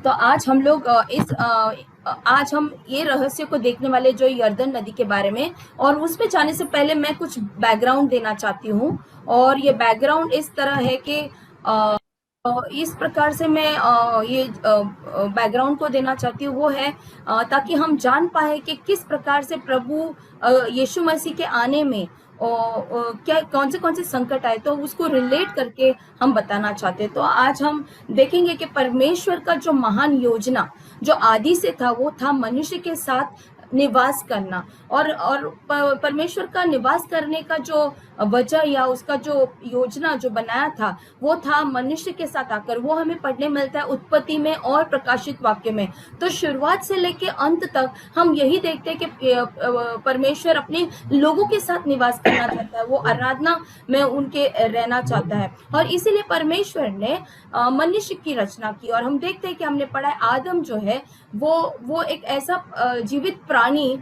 तो आज हम लोग आज हम ये रहस्य को देखने वाले जो यर्दन नदी के बारे में। और उसमें जाने से पहले मैं कुछ बैकग्राउंड देना चाहती हूँ। और ये बैकग्राउंड इस तरह है कि इस प्रकार से मैं ये बैकग्राउंड को देना चाहती हूँ, वो है ताकि हम जान पाए कि किस प्रकार से प्रभु यीशु मसीह के आने में क्या कौन से संकट आए, तो उसको रिलेट करके हम बताना चाहते हैं। तो आज हम देखेंगे कि परमेश्वर का जो महान योजना जो आदि से था, वो था मनुष्य के साथ निवास करना। और परमेश्वर का निवास करने का जो वजह या उसका जो योजना जो बनाया था, वो था मनुष्य के साथ आकर। वो हमें पढ़ने मिलता है उत्पत्ति में और प्रकाशित वाक्य में। तो शुरुआत से लेके अंत तक हम यही देखते हैं कि परमेश्वर अपने लोगों के साथ निवास करना चाहता है, वो आराधना में उनके रहना चाहता है। और इसीलिए परमेश्वर ने मनुष्य की रचना की। और हम देखते हैं कि हमने पढ़ा है आदम जो है वो एक ऐसा जीवित प्राणी।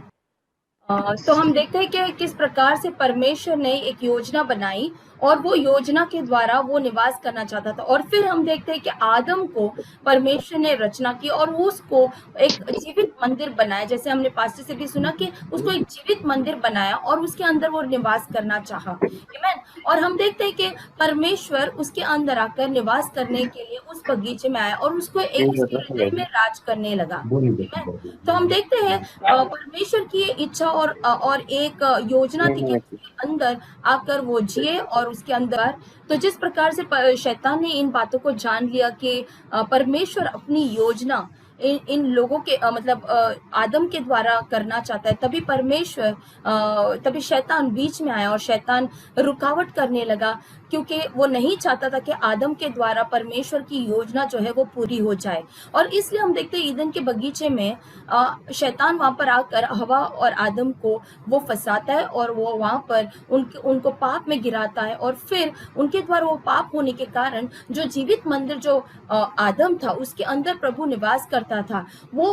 तो हम देखते हैं कि किस प्रकार से परमेश्वर ने एक योजना बनाई और वो योजना के द्वारा वो निवास करना चाहता था। और फिर हम देखते हैं कि आदम को परमेश्वर ने रचना की और उसको एक जीवित मंदिर बनाया। जैसे हमने पास्टर से भी सुना कि उसको एक जीवित मंदिर बनाया और उसके अंदर वो निवास करना चाहा। आमीन। और हम देखते हैं कि परमेश्वर उसके अंदर आकर निवास करने के लिए उस बगीचे में आया और उसको एक उसके हृदय में राज करने लगा। आमीन। तो हम देखते हैं परमेश्वर की इच्छा और एक योजना थी कि उसके अंदर आकर वो जिए और उसके अंदर। तो जिस प्रकार से शैतान ने इन बातों को जान लिया कि परमेश्वर अपनी योजना इन लोगों के मतलब आदम के द्वारा करना चाहता है, तभी शैतान बीच में आया और शैतान रुकावट करने लगा, क्योंकि वो नहीं चाहता था कि आदम के द्वारा परमेश्वर की योजना जो है वो पूरी हो जाए। और इसलिए हम देखते हैं ईदन के बगीचे में शैतान वहां पर आकर हवा और आदम को वो फंसाता है और वो वहां पर उनको पाप में गिराता है। और फिर उनके द्वारा वो पाप होने के कारण जो जीवित मंदिर जो आदम था उसके अंदर प्रभु निवास करता था, वो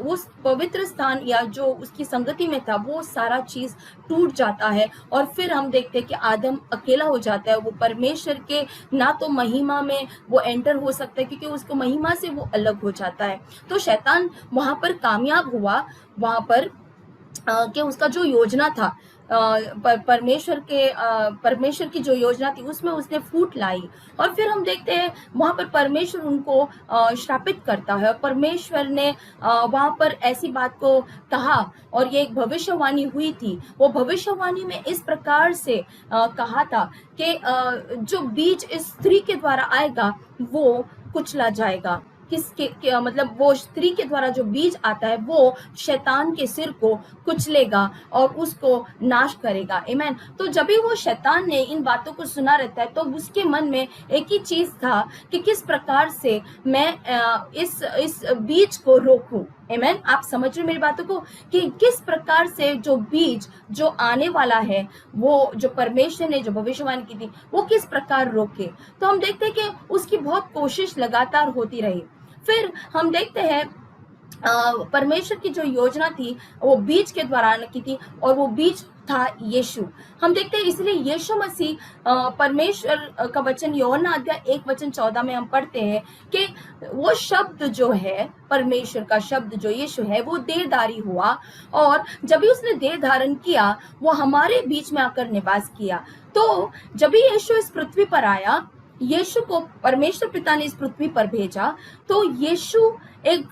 उस पवित्र स्थान या जो उसकी संगति में था, वो सारा चीज टूट जाता है। और फिर हम देखते हैं कि आदम अकेला हो जाता है। वो परमेश्वर के ना तो महिमा में वो एंटर हो सकता है, क्योंकि उसको महिमा से वो अलग हो जाता है। तो शैतान वहां पर कामयाब हुआ, वहां पर कि उसका जो योजना था परमेश्वर की जो योजना थी उसमें उसने फूट लाई। और फिर हम देखते हैं वहां पर परमेश्वर उनको श्रापित करता है। और परमेश्वर ने वहां पर ऐसी बात को कहा और ये एक भविष्यवाणी हुई थी। वो भविष्यवाणी में इस प्रकार से कहा था कि जो बीज इस स्त्री के द्वारा आएगा वो कुचला जाएगा। मतलब वो स्त्री के द्वारा जो बीज आता है वो शैतान के सिर को कुचलेगा और उसको नाश करेगा। आमीन। तो जब भी वो शैतान ने इन बातों को सुना रहता है, तो उसके मन में एक ही चीज था कि किस प्रकार से मैं इस बीज को रोकूं। आमीन। आप समझ रहे मेरी बातों को कि किस प्रकार से जो बीज जो आने वाला है, वो जो परमेश्वर ने जो भविष्यवाणी की थी, वो किस प्रकार रोके। तो हम देखते हैं कि उसकी बहुत कोशिश लगातार होती रही। फिर हम देखते हैं परमेश्वर की जो योजना थी वो बीज के द्वारा आने की थी और वो बीज था यीशु। हम देखते हैं इसलिए यीशु मसीह परमेश्वर का वचन यूहन्ना अध्याय 1:14 में हम पढ़ते हैं कि वो शब्द जो है, परमेश्वर का शब्द जो यीशु है, वो देहधारी हुआ और जब भी उसने देह धारण किया वो हमारे बीच में आकर निवास किया। तो जब भी यीशु इस पृथ्वी पर आया, यीशु को परमेश्वर पिता ने इस पृथ्वी पर भेजा, तो यीशु एक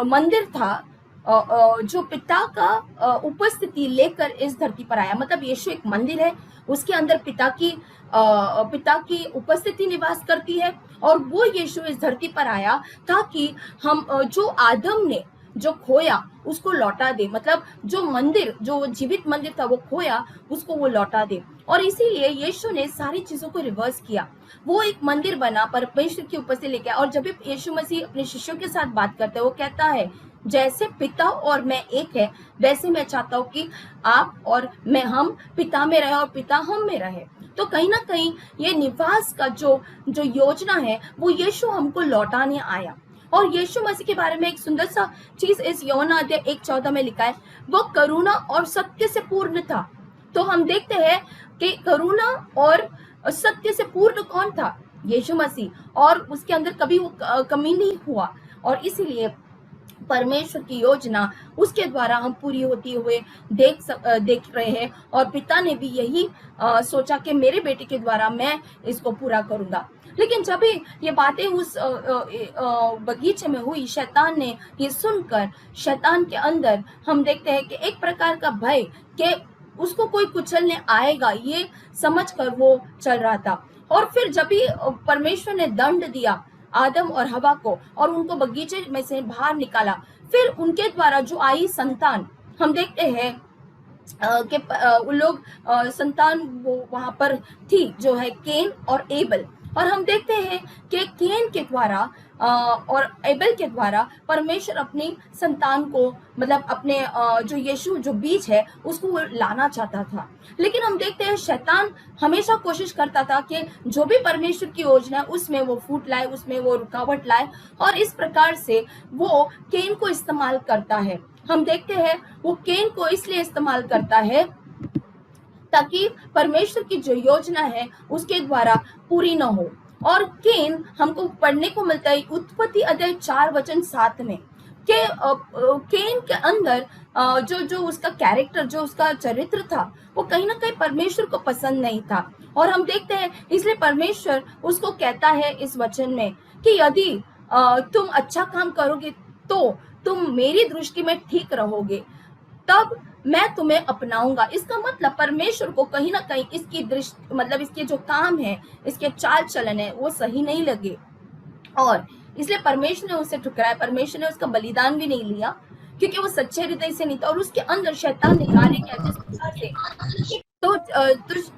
मंदिर था जो पिता का उपस्थिति लेकर इस धरती पर आया। मतलब यीशु एक मंदिर है, उसके अंदर पिता की उपस्थिति निवास करती है और वो यीशु इस धरती पर आया ताकि हम जो आदम ने जो खोया उसको लौटा दे। मतलब जो मंदिर, जो जीवित मंदिर था वो खोया, उसको वो लौटा दे। और इसीलिए यीशु ने सारी चीजों को रिवर्स किया। वो एक मंदिर बना, परमेश्वर की उपस्थिति लेके। और जब भी यीशु मसीह अपने शिष्यों के साथ बात करते हैं, वो कहता है जैसे पिता और मैं एक है, वैसे मैं चाहता हूँ कि आप और मैं, हम पिता में रहे और पिता हम में रहे। तो कहीं ना कहीं ये निवास का जो जो योजना है वो यीशु हमको लौटाने आया। और यीशु मसीह के बारे में एक सुंदर सा चीज इस यूहन्ना अध्याय 1:14 में लिखा है, वो करुणा और सत्य से पूर्ण था। तो हम देखते हैं कि करुणा और सत्य से पूर्ण कौन था? यीशु मसीह। और उसके अंदर कभी वो कमी नहीं हुआ। और इसीलिए परमेश्वर की योजना उसके द्वारा हम पूरी होती हुए देख रहे हैं। और पिता ने भी यही सोचा कि मेरे बेटे के द्वारा मैं इसको पूरा करूंगा। लेकिन जब भी ये बातें उस बगीचे में हुई, शैतान ने ये सुनकर, शैतान के अंदर हम देखते हैं कि एक प्रकार का भय कि उसको कोई कुचलने आएगा, ये समझकर वो चल रहा था। और फिर जब भी परमेश्वर ने दंड दिया आदम और हवा को और उनको बगीचे में से बाहर निकाला, फिर उनके द्वारा जो आई संतान, हम देखते हैं कि उन लोग संतान वो वहां पर थी जो है केन और एबल। और हम देखते हैं कि केन के द्वारा और एबल के द्वारा परमेश्वर अपनी संतान को, मतलब अपने जो यीशु जो बीज है उसको वो लाना चाहता था। लेकिन हम देखते हैं शैतान हमेशा कोशिश करता था कि जो भी परमेश्वर की योजना है उसमें वो फूट लाए, उसमें वो रुकावट लाए, और इस प्रकार से वो केन को इस्तेमाल करता है। हम देखते हैं वो केन को इसलिए इस्तेमाल करता है ताकि परमेश्वर की जो योजना है उसके द्वारा पूरी न हो। और केन हमको पढ़ने को मिलता है उत्पत्ति अध्याय 4 वचन 7 में कि केन के अंदर जो जो उसका कैरेक्टर, जो उसका चरित्र था, वो कहीं ना कहीं परमेश्वर को पसंद नहीं था। और हम देखते हैं इसलिए परमेश्वर उसको कहता है इस वचन में कि यदि तुम अच्छा काम करोगे तो तुम मेरी दृष्टि में ठीक रहोगे, तब मैं तुम्हें अपनाऊंगा। इसका मतलब परमेश्वर को कहीं ना कहीं इसकी दृष्टि, मतलब इसके जो काम है, इसके चाल चलन है, वो सही नहीं लगे, और इसलिए परमेश्वर ने उसे ठुकराया। परमेश्वर ने उसका बलिदान भी नहीं लिया क्योंकि वो सच्चे हृदय से नहीं था। और उसके अंदर शैतान ने कार्य किया जिस प्रकार से,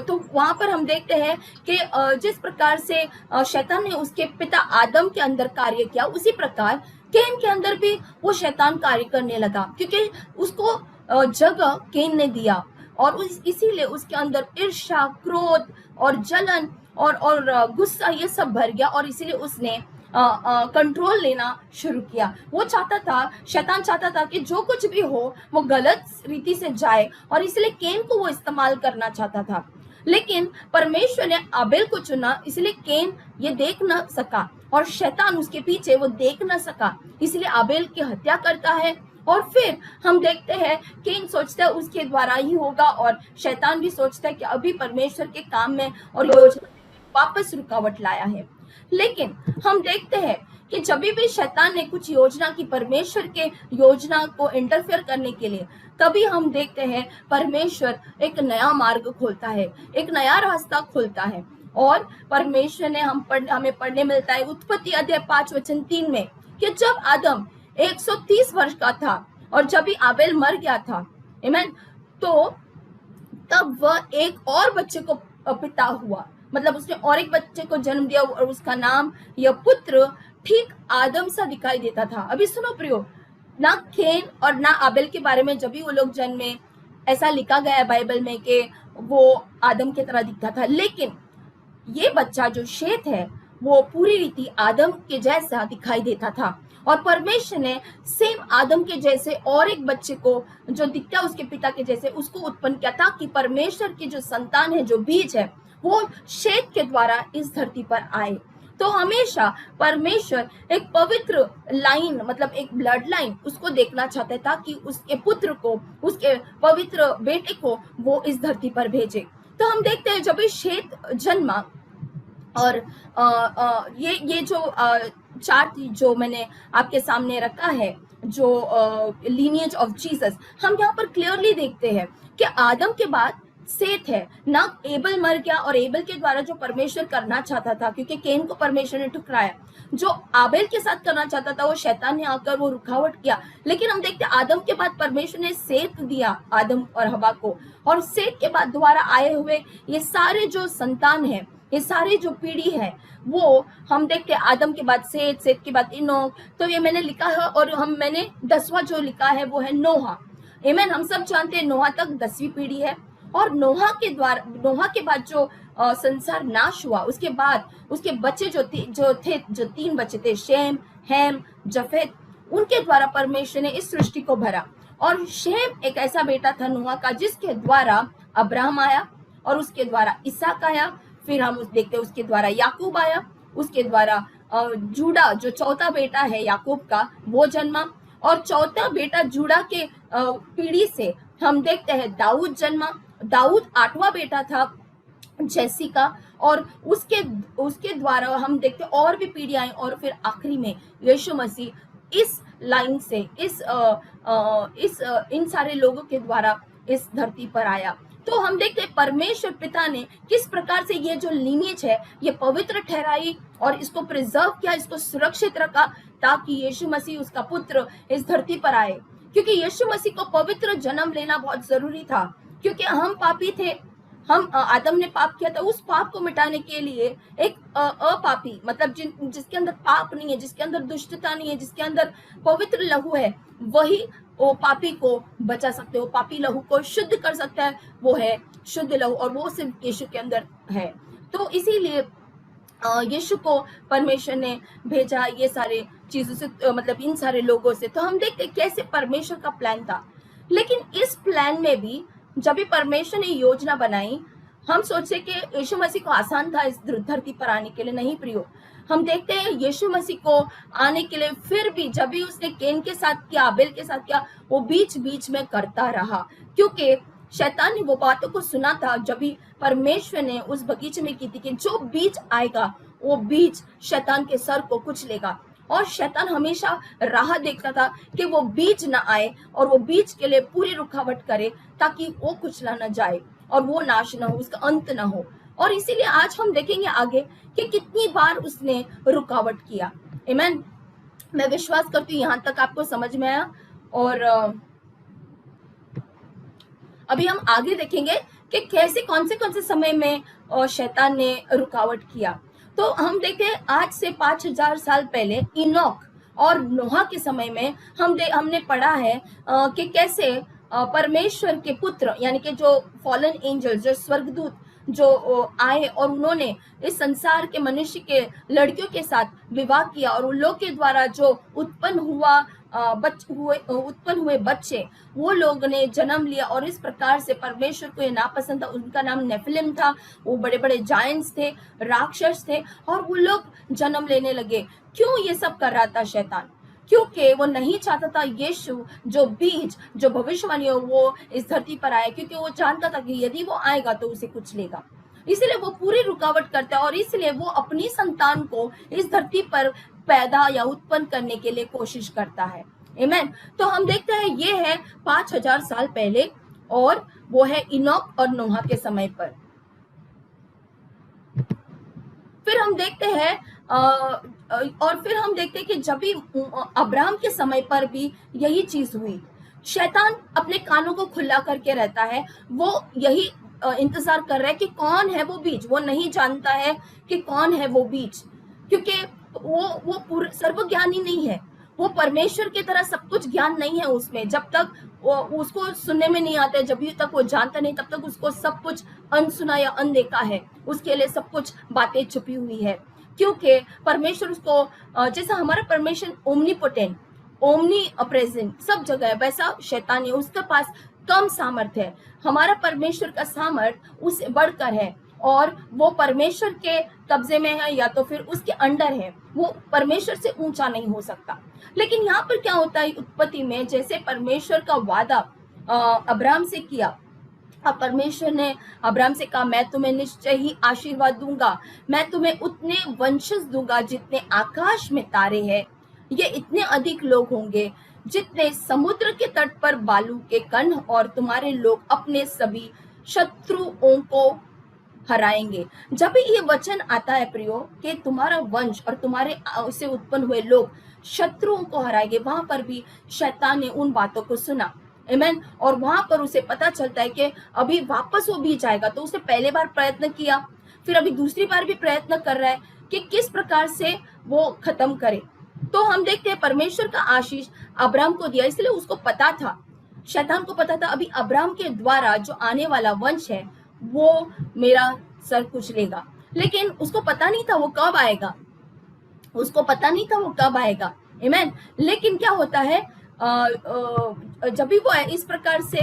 तो वहां पर हम देखते हैं कि जिस प्रकार से शैतान ने उसके पिता आदम के अंदर कार्य किया, उसी प्रकार केन के अंदर भी वो शैतान कार्य करने लगा, क्योंकि उसको जगह केन ने दिया। और इसीलिए उसके अंदर ईर्ष्या, क्रोध और जलन और गुस्सा ये सब भर गया, और इसीलिए उसने कंट्रोल लेना शुरू किया। वो चाहता था, शैतान चाहता था कि जो कुछ भी हो वो गलत रीति से जाए, और इसलिए केन को वो इस्तेमाल करना चाहता था। लेकिन परमेश्वर ने आबेल को चुना, इसलिए केन ये देख न सका और शैतान उसके पीछे वो देख न सका, इसलिए आबेल की हत्या करता है। और फिर हम देखते हैं केन सोचता है उसके द्वारा ही होगा, और शैतान भी सोचता है कि अभी परमेश्वर के काम में और योजना वापस रुकावट लाया है। लेकिन हम देखते हैं कि जब भी शैतान ने कुछ योजना की परमेश्वर के योजना को इंटरफेयर करने के लिए, तभी हम देखते हैं परमेश्वर एक नया मार्ग खोलता है, एक नया रास्ता खोलता है। और परमेश्वर ने हमें पढ़ने मिलता है उत्पत्ति अध्याय 5 वचन 3 में कि जब आदम 130 वर्ष का था और जब भी आबेल मर गया था, आमीन, तो तब वह एक और बच्चे को पिता हुआ, मतलब उसने और एक बच्चे को जन्म दिया, और उसका नाम, यह पुत्र ठीक आदम सा दिखाई देता था। अभी सुनो प्रियो, ना केन और ना आबेल के बारे में जब भी वो लोग जन्मे, ऐसा लिखा गया है बाइबल में कि वो आदम की तरह दिखता था, लेकिन ये बच्चा जो शेत है वो पूरी रीति आदम के जैसा दिखाई देता था। और परमेश्वर ने सेम आदम के जैसे और एक बच्चे को जो दिखता है उसके पिता के जैसे, उसको उत्पन्न किया, ताकि परमेश्वर की जो संतान है, जो बीज है, वो शेत के द्वारा इस धरती पर आए। तो हमेशा परमेश्वर एक पवित्र लाइन, मतलब एक ब्लड लाइन उसको देखना चाहता था कि उसके पुत्र को, उसके पवित्र बेटे को वो इस धरती पर भेजे। तो हम देखते हैं जब शेत जन्मा, और ये जो चार्ट जो मैंने आपके सामने रखा है, जो लीनिएज ऑफ जीसस, हम यहाँ पर क्लियरली देखते हैं कि आदम के बाद सेत है ना। एबल मर गया, और एबल के द्वारा जो परमेश्वर करना चाहता था, क्योंकि केन को परमेश्वर ने ठुकराया, जो आबेल के साथ करना चाहता था वो शैतान ने आकर वो रुकावट किया। लेकिन हम देखते हैं आदम के बाद परमेश्वर ने सेत दिया आदम और हवा को, और सेत के बाद दोबारा आए हुए ये सारे जो संतान है, ये सारी जो पीढ़ी है, वो हम देखते हैं आदम के बाद सेत, सेत के बाद इनोक। तो ये मैंने लिखा है, और मैंने 10वां जो लिखा है वो है नोहा। आमीन, हम सब जानते हैं नोहा तक 10वीं पीढ़ी है, और नोहा के बाद जो संसार नाश हुआ, उसके बाद उसके बच्चे जो थे 3 बच्चे थे, शेम, हैम, जफेत, उनके द्वारा परमेश्वर ने इस सृष्टि को भरा। और शेम एक ऐसा बेटा था नोहा का जिसके द्वारा अब्राहम आया, और उसके द्वारा इसहाक आया, फिर हम देखते हैं उसके द्वारा याकूब आया, उसके द्वारा जूड़ा जो चौथा बेटा है याकूब का वो जन्मा, और चौथा बेटा जूड़ा के पीढ़ी से हम देखते हैं दाऊद जन्मा। दाऊद आठवां बेटा था जैसी का, और उसके उसके द्वारा हम देखते और भी पीढ़ियां, और फिर आखिरी में यीशु मसीह इस लाइन से इन सारे लोगों के द्वारा इस धरती पर आया। तो हम देखते हैं परमेश्वर पिता ने किस प्रकार से ये जो लीनियज है ये पवित्र ठहराई और इसको प्रिजर्व किया, इसको सुरक्षित रखा, ताकि यीशु मसीह उसका पुत्र इस धरती पर आए। क्योंकि यीशु मसीह को पवित्र जन्म लेना बहुत जरूरी था, क्योंकि हम पापी थे, हम आदम ने पाप किया था। उस पाप को मिटाने के लिए एक अपापी, मतलब जिसके अंदर पाप नहीं है, जिसके अंदर दुष्टता नहीं है, जिसके अंदर पवित्र लहू है, वही वो पापी को बचा सकते हो, पापी लहू को शुद्ध कर सकता है, वो है शुद्ध लहू, और वो सिर्फ यीशु के अंदर है। तो इसीलिए यीशु को परमेश्वर ने भेजा ये सारे चीजों से, मतलब इन सारे लोगों से। तो हम देखते कैसे परमेश्वर का प्लान था। लेकिन इस प्लान में भी जब भी परमेश्वर ने योजना बनाई, हम सोचे कि यीशु मसीह को आसान था इस धरती पर आने के लिए। नहीं प्रियो, हम देखते हैं यीशु मसीह को आने के लिए फिर भी जब भी उसने केन के साथ किया, आबेल के साथ किया, वो बीच बीच में करता रहा, क्योंकि शैतान ने वो बातों को सुना था जब भी परमेश्वर ने उस बगीचे में की थी कि जो बीज आएगा वो बीज शैतान के सर को कुचलेगा। और शैतान हमेशा राह देखता था कि वो बीज ना आए और वो बीज के लिए पूरी रुकावट करे, ताकि वो कुचला न जाए और वो नाश ना हो, उसका अंत ना हो। और इसीलिए आज हम देखेंगे आगे कि कितनी बार उसने रुकावट किया। आमीन। मैं विश्वास करती हूँ यहाँ तक आपको समझ में आया। और अभी हम आगे देखेंगे कि कैसे कौन से समय में शैतान ने रुकावट किया। तो हम देखते हैं आज से 5000 साल पहले इनोक और नोहा के समय में हमने पढ़ा है कि कैसे परमेश्वर के पुत्र यानी कि जो फॉलन एंजल, जो स्वर्गदूत जो आए और उन्होंने इस संसार के मनुष्य के लड़कियों के साथ विवाह किया, और उन लोग के द्वारा जो उत्पन्न हुए बच्चे वो लोग ने जन्म लिया। और इस प्रकार से परमेश्वर को ये नापसंद था। उनका नाम नेफिलिम था। वो बड़े बड़े जायंट्स थे, राक्षस थे, और वो लोग जन्म लेने लगे। क्यों ये सब कर रहा था शैतान? क्योंकि वो नहीं चाहता था यीशु जो बीज, जो भविष्यवाणी हो, वो इस धरती पर आए, क्योंकि वो जानता था कि यदि वो आएगा तो उसे कुछ लेगा। इसलिए वो पूरी रुकावट करता है, और इसलिए वो अपनी संतान को इस धरती पर पैदा या उत्पन्न करने के लिए कोशिश करता है। आमीन। तो हम देखते हैं ये है 5000 साल पहले, और वो है इनोक और नोहा के समय पर। फिर हम देखते हैं कि जब भी अब्राहम के समय पर भी यही चीज हुई। शैतान अपने कानों को खुला करके रहता है, वो यही इंतजार कर रहा है कि कौन है वो बीज। वो नहीं जानता है कि कौन है वो बीज, क्योंकि वो पूरा सर्वज्ञानी नहीं है। वो परमेश्वर की तरह सब कुछ ज्ञान नहीं है उसमें। जब तक उसको सुनने में नहीं आता है, जब तक वो जानता नहीं, तब तक उसको सब कुछ अनसुना या अनदेखा है। उसके लिए सब कुछ बातें छुपी हुई है, क्योंकि परमेश्वर उसको, जैसा हमारा परमेश्वर ओमनीपोटेंट, ओमनी प्रेजेंट सब जगह है, वैसा शैतान है, उसके पास कम सामर्थ्य है। हमारा परमेश्वर का सामर्थ्य उससे बढ़कर है, और वो परमेश्वर के कब्जे में है या तो फिर उसके अंडर है। वो परमेश्वर से ऊंचा नहीं हो सकता। लेकिन यहाँ पर क्या होता है उत्पत्ति में, जैसे परमेश्वर का वादा अब्राहम से किया, अब परमेश्वर ने अब्राहम से कहा, मैं तुम्हें निश्चय ही आशीर्वाद दूंगा, मैं तुम्हें उतने वंशज दूंगा जितने आकाश में तारे हैं, ये इतने अधिक लोग होंगे जितने समुद्र के तट पर बालू के कण, और तुम्हारे लोग अपने सभी शत्रुओं को हराएंगे। जब भी ये वचन आता है प्रियो कि तुम्हारा वंश और तुम्हारे उससे उत्पन्न हुए लोग शत्रुओं को हराएंगे, वहां पर भी शैतान ने उन बातों को सुना। आमीन। और वहां पर उसे पता चलता है कि अभी वापस वो बीज आएगा। तो उसने पहले बार प्रयत्न किया, फिर अभी दूसरी बार भी प्रयत्न कर रहा है कि किस प्रकार से वो खत्म करे। तो हम देखते हैं परमेश्वर का आशीष अब्राहम को दिया, इसलिए उसको पता था, शैतान को पता था अभी अब्राहम के द्वारा जो आने वाला वंश है वो मेरा सर कुचलेगा। लेकिन उसको पता नहीं था वो कब आएगा, उसको पता नहीं था वो कब आएगा। आमीन। लेकिन क्या होता है, जब भी वो इस प्रकार से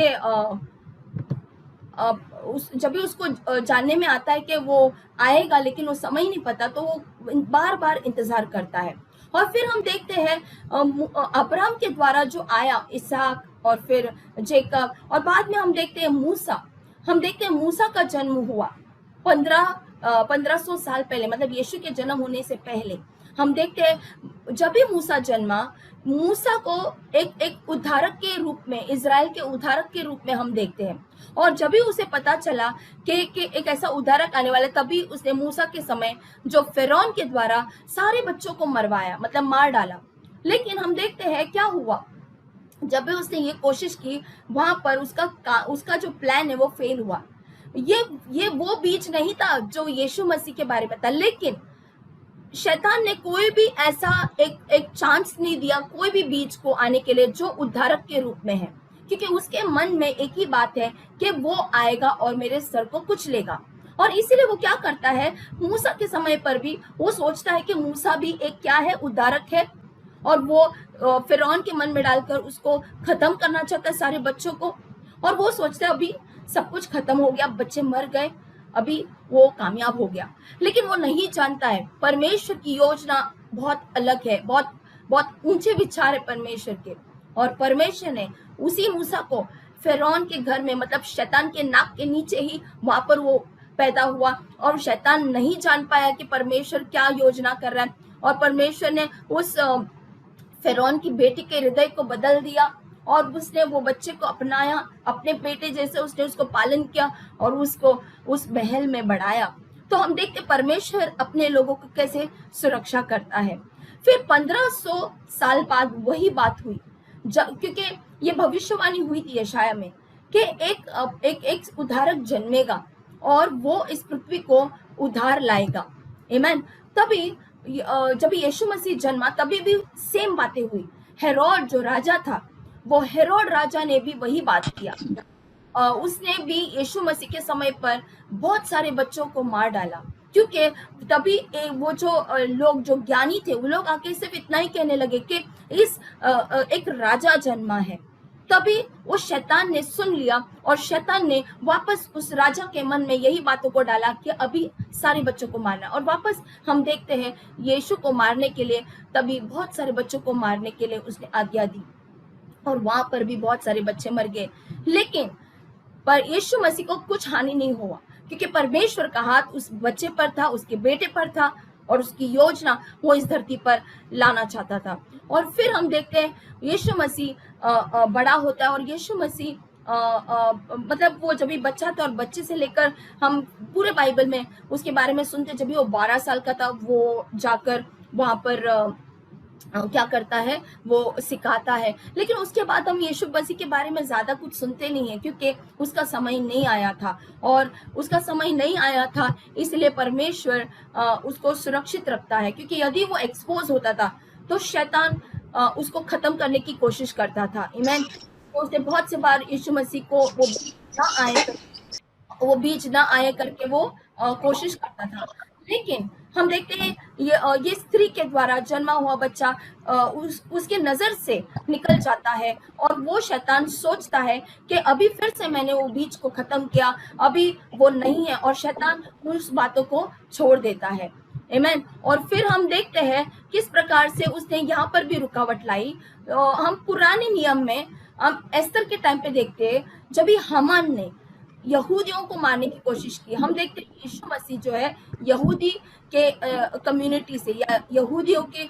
जब भी उसको जानने में आता है कि वो आएगा, लेकिन वो समय ही नहीं पता, तो वो बार बार इंतजार करता है। और फिर हम देखते हैं अब्राहम के द्वारा जो आया इसहाक और फिर जेकब, और बाद में हम देखते हैं मूसा। हम देखते हैं मूसा का जन्म हुआ 1500 साल पहले, मतलब यीशु के जन्म होने से पहले। हम देखते हैं जब भी मूसा जन्मा, मूसा को एक उद्धारक के रूप में, इज़राइल के उद्धारक के रूप में हम देखते हैं। और जब भी उसे पता चला कि एक ऐसा उद्धारक आने वाला है, तभी उसने मूसा के समय जो फिरौन के द्वारा सारे बच्चों को मरवाया, मतलब मार डाला। लेकिन हम देखते हैं क्या हुआ, जब भी उसने ये कोशिश की, वहां पर उसका जो प्लान है वो फेल हुआ। ये वो बीज नहीं था जो यीशु मसीह के बारे में था, लेकिन शैतान ने कोई भी ऐसा एक चांस नहीं दिया कोई भी बीज को आने के लिए जो उद्धारक के रूप में है, क्योंकि उसके मन में एक ही बात है कि वो आएगा और मेरे सर को कुचलेगा। और इसीलिए वो क्या करता है, मूसा के समय पर भी वो सोचता है कि मूसा भी एक क्या है, उद्धारक है, और वो फिरौन के मन में डालकर उसको खत्म करना चाहता है सारे बच्चों को। और वो सोचता है अभी सब कुछ खत्म हो गया, बच्चे मर गए, अभी वो कामयाब हो गया। लेकिन वो नहीं जानता है परमेश्वर की योजना बहुत अलग है, बहुत बहुत ऊंचे विचार है परमेश्वर के। और परमेश्वर ने उसी मूसा को फिरौन के घर में, मतलब शैतान के नाक के नीचे ही वहां पर वो पैदा हुआ, और शैतान नहीं जान पाया कि परमेश्वर क्या योजना कर रहा है। और परमेश्वर ने उस फिरौन की बेटी के हृदय को बदल दिया, और उसने वो बच्चे को अपनाया, अपने बेटे जैसे उसने उसको पालन किया और उसको उस महल में बढ़ाया। तो हम देखते परमेश्वर अपने लोगों को कैसे सुरक्षा करता है। फिर 1500 साल बाद वही बात हुई, क्योंकि ये भविष्यवाणी हुई थी यशाया में कि एक उद्धारक जन्मेगा और वो इस पृथ्वी को उद्धार लाएगा। आमीन। तभी जब यीशु मसीह जन्मा, तभी भी सेम बातें हुई। हेरोद जो राजा था, वो हेरोद राजा ने भी वही बात किया। उसने भी यीशु मसीह के समय पर बहुत सारे बच्चों को मार डाला, क्योंकि तभी वो जो लोग जो ज्ञानी थे, वो लोग आके सिर्फ इतना ही कहने लगे कि इस एक राजा जन्मा है। तभी वो शैतान ने सुन लिया, और शैतान ने वापस उस राजा के मन में यही बातों को डाला कि अभी सारे बच्चों को मारना। और वापस हम देखते हैं यीशु को मारने के लिए, तभी बहुत सारे बच्चों को मारने के लिए उसने आज्ञा दी, और वहां पर भी बहुत सारे बच्चे मर गए। लेकिन पर यीशु मसीह को कुछ हानि नहीं हुआ, क्योंकि परमेश्वर का हाथ उस बच्चे पर था, उसके बेटे पर था, और उसकी योजना वो इस धरती पर लाना चाहता था। और फिर हम देखते हैं यीशु मसीह बड़ा होता है, और यीशु मसीह मतलब वो जब भी बच्चा था, और बच्चे से लेकर हम पूरे बाइबल में उसके बारे में सुनते, जब भी वो 12 साल का था, वो जाकर वहां पर क्या करता है, वो सिखाता है। लेकिन उसके बाद हम यीशु मसीह के बारे में ज्यादा कुछ सुनते नहीं है, क्योंकि उसका समय नहीं आया था, और उसका समय नहीं आया था इसलिए परमेश्वर उसको सुरक्षित रखता है, क्योंकि यदि वो एक्सपोज होता था तो शैतान उसको खत्म करने की कोशिश करता था। आमीन। तो उसने बहुत से बार यीशु मसीह को वो बीज ना आए करके वो कोशिश करता था। लेकिन हम देखते हैं ये स्त्री के द्वारा जन्मा हुआ बच्चा उसके नजर से निकल जाता है, और वो शैतान सोचता है कि अभी फिर से मैंने वो बीज को खत्म किया, अभी वो नहीं है, और शैतान उस बातों को छोड़ देता है। आमीन। और फिर हम देखते हैं किस प्रकार से उसने यहाँ पर भी रुकावट लाई। हम पुराने नियम में हम एस्तर के टाइम पे देखते हैं, जब भी हामान ने यहूदियों को मारने की कोशिश की। हम देखते हैं यीशु मसीह जो है यहूदी के कम्युनिटी से, या यहूदियों के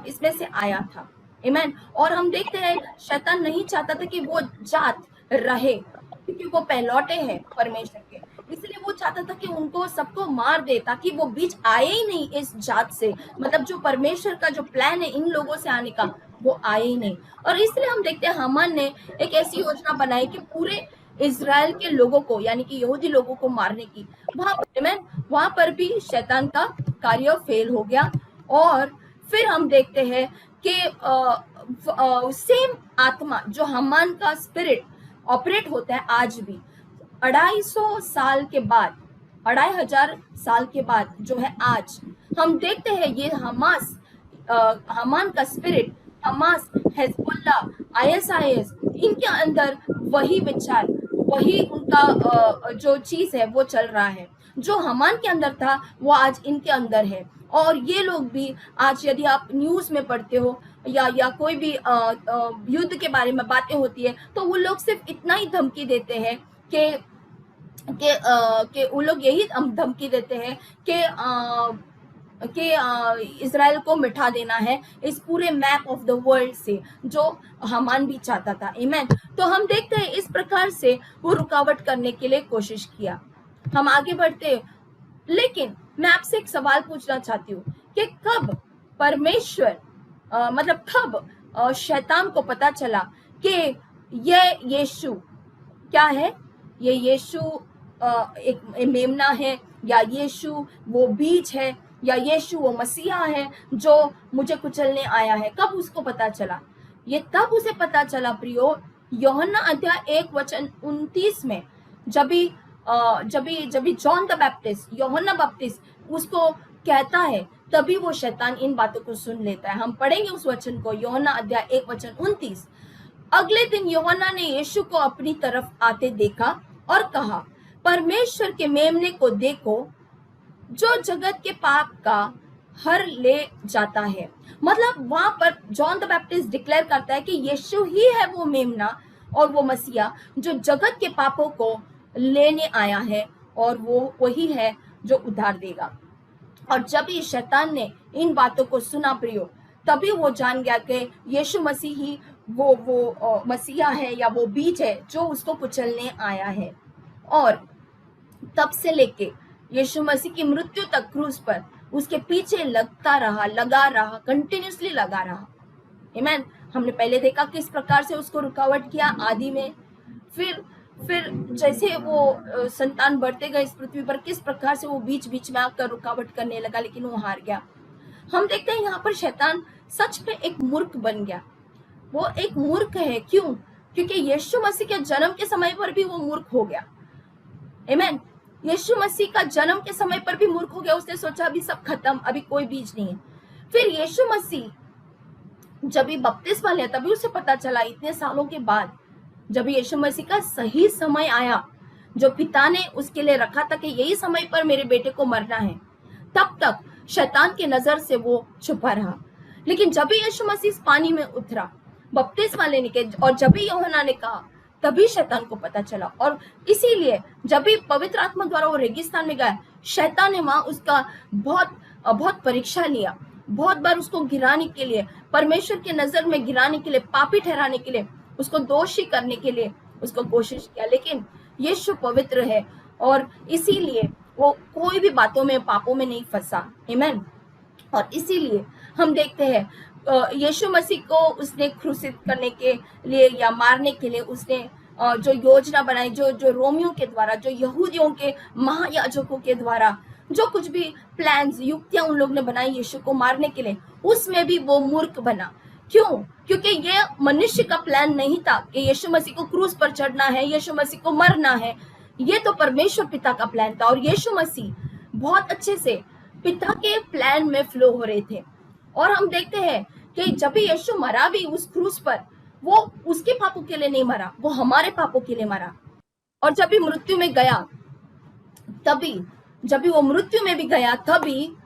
इसमें से आया था। आमीन। और हम देखते हैं शैतान नहीं चाहता था कि वो जात रहे, क्योंकि वो पहलौटे हैं परमेश्वर के, इसलिए वो चाहता था कि उनको सबको मार दे, ताकि वो बीच आए ही नहीं इस जात से, मतलब जो परमेश्वर का जो प्लान है इन लोगों से आने का, वो आए ही नहीं। और इसलिए हम देखते हैं हामान ने एक ऐसी योजना बनाई कि पूरे इज़राइल के लोगों को, यानी कि यहूदी लोगों को मारने की। वहां पर भी शैतान का कार्य फेल हो गया। और फिर हम देखते हैं कि सेम आत्मा जो हामान का स्पिरिट ऑपरेट होता है आज भी, 250 साल के बाद, 2500 साल के बाद जो है आज, हम देखते हैं ये हामान का स्पिरिट, हमास, हिजबुल्लाह, ISIS, इनके अंदर वही विचार वही उनका जो चीज है वो चल रहा है। जो हमान के अंदर था वो आज इनके अंदर है। और ये लोग भी आज, यदि आप न्यूज में पढ़ते हो या कोई भी युद्ध के बारे में बातें होती है, तो वो लोग सिर्फ इतना ही धमकी देते हैं कि कि वो लोग यही धमकी देते हैं कि इसराइल को मिटा देना है इस पूरे मैप ऑफ द वर्ल्ड से, जो हमान भी चाहता था। आमीन। तो हम देखते हैं इस प्रकार से वो रुकावट करने के लिए कोशिश किया। हम आगे बढ़ते हैं, लेकिन मैं आपसे एक सवाल पूछना चाहती हूँ कि कब परमेश्वर मतलब कब शैतान को पता चला कि ये यीशु क्या है, ये यीशु एक मेमना है, या यीशु वो बीज है, या यीशु वो मसीहा है जो मुझे कुचलने आया है? कब उसको पता चला? ये तब उसे पता चला प्रियो, यूहन्ना अध्याय 1:29 में, जब जॉन द बैप्टिस्ट, यूहन्ना बपतिस्ट उसको कहता है, तभी वो शैतान इन बातों को सुन लेता है। हम पढ़ेंगे उस वचन को, यूहन्ना अध्याय 1:29। अगले दिन यूहन्ना ने यीशु को अपनी तरफ आते देखा और कहा, परमेश्वर के मेमने को देखो जो जगत के पाप का हर ले जाता है। मतलब वहां पर जॉन द बैप्टिस्ट डिक्लेयर करता है कि यीशु ही है वो मेमना और वो मसीहा जो जगत के पापों को लेने आया है, और वो वही है जो उद्धार देगा। और जब ही शैतान ने इन बातों को सुना प्रियो, तभी वो जान गया कि यीशु मसीह ही वो मसीहा है, या वो बीज है जो उसको कुचलने आया है। और तब से लेके यीशु मसीह की मृत्यु तक क्रूस पर उसके पीछे लगा रहा, कंटिन्यूसली लगा रहा। आमीन। हमने पहले देखा किस प्रकार से उसको रुकावट किया आदि में, फिर जैसे वो संतान बढ़ते गए इस पृथ्वी पर, किस प्रकार से वो बीच बीच में आकर रुकावट करने लगा, लेकिन वो हार गया। हम देखते हैं यहाँ पर शैतान सच में एक मूर्ख बन गया। वो एक मूर्ख है, क्यों? क्योंकि यीशु मसीह के जन्म के समय पर भी वो मूर्ख हो गया। आमीन। यीशु मसीह का जन्म के समय पर भी मूर्ख हो गया। उसने सोचा अभी सब खत्म, अभी कोई बीज नहीं है। फिर यीशु मसीह जब भी बपतिस्मा लिया, तभी उसे पता चला इतने सालों के बाद, जब यीशु मसीह का सही समय आया, जो पिता ने उसके लिए रखा था कि यही समय पर मेरे बेटे को मरना है, तब तक शैतान की नजर से वो छुपा रहा। लेकिन जब भी यीशु मसीह पानी में उतरा बपतिस्मा लेने के, और जब भी यूहन्ना ने कहा, तभी शैतान को पता चला। और इसीलिए जब भी पवित्र आत्मा द्वारा वो रेगिस्तान में गया, शैतान ने वहां उसका बहुत परीक्षा लिया, बहुत बार उसको गिराने के लिए, परमेश्वर की नजर में गिराने के लिए, पापी ठहराने के लिए, उसको दोषी करने के लिए उसको कोशिश किया। लेकिन यीशु पवित्र है, और इसीलिए वो कोई भी बातों में, पापों में नहीं फंसा। आमीन। और इसीलिए हम देखते हैं यीशु मसीह को उसने क्रूसित करने के लिए या मारने के लिए उसने जो योजना बनाई, जो रोमियों के द्वारा, जो यहूदियों के महायाजकों के द्वारा जो कुछ भी प्लान्स, युक्तियां उन लोग ने बनाई यीशु को मारने के लिए, उसमें भी वो मूर्ख बना। क्यों? क्योंकि ये मनुष्य का प्लान नहीं था कि यीशु मसीह को क्रूस पर चढ़ना है, यीशु मसीह को मरना है। ये तो परमेश्वर पिता का प्लान था, और यीशु मसीह बहुत अच्छे से पिता के प्लान में फ्लो हो रहे थे। और हम देखते हैं कि जब भी यीशु मरा भी उस क्रूस पर, वो उसके पापों के लिए नहीं मरा, वो हमारे पापों के लिए मरा। और जब भी मृत्यु में गया, जब भी वो मृत्यु में भी गया, तभी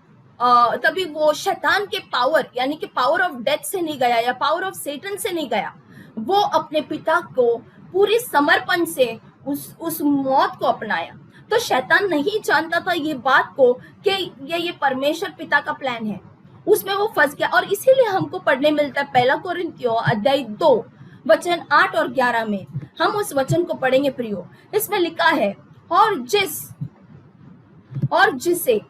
वो शैतान के पावर, यानी कि पावर ऑफ डेथ से नहीं गया, या पावर ऑफ सेटन से नहीं गया। वो अपने पिता को पूरी समर्पण से उस मौत को अपनाया। तो शैतान नहीं जानता था ये बात को कि ये परमेश्वर पिता का प्लान है। उसमें वो फंस गया। और इसीलिए हमको पढ़ने मिलता है 1 कोरिन्थियों अध्याय 2 वचन 8 और 11 में। हम उस वचन को पढ़ेंगे प्रियो। इसमें लिखा है, और जिसे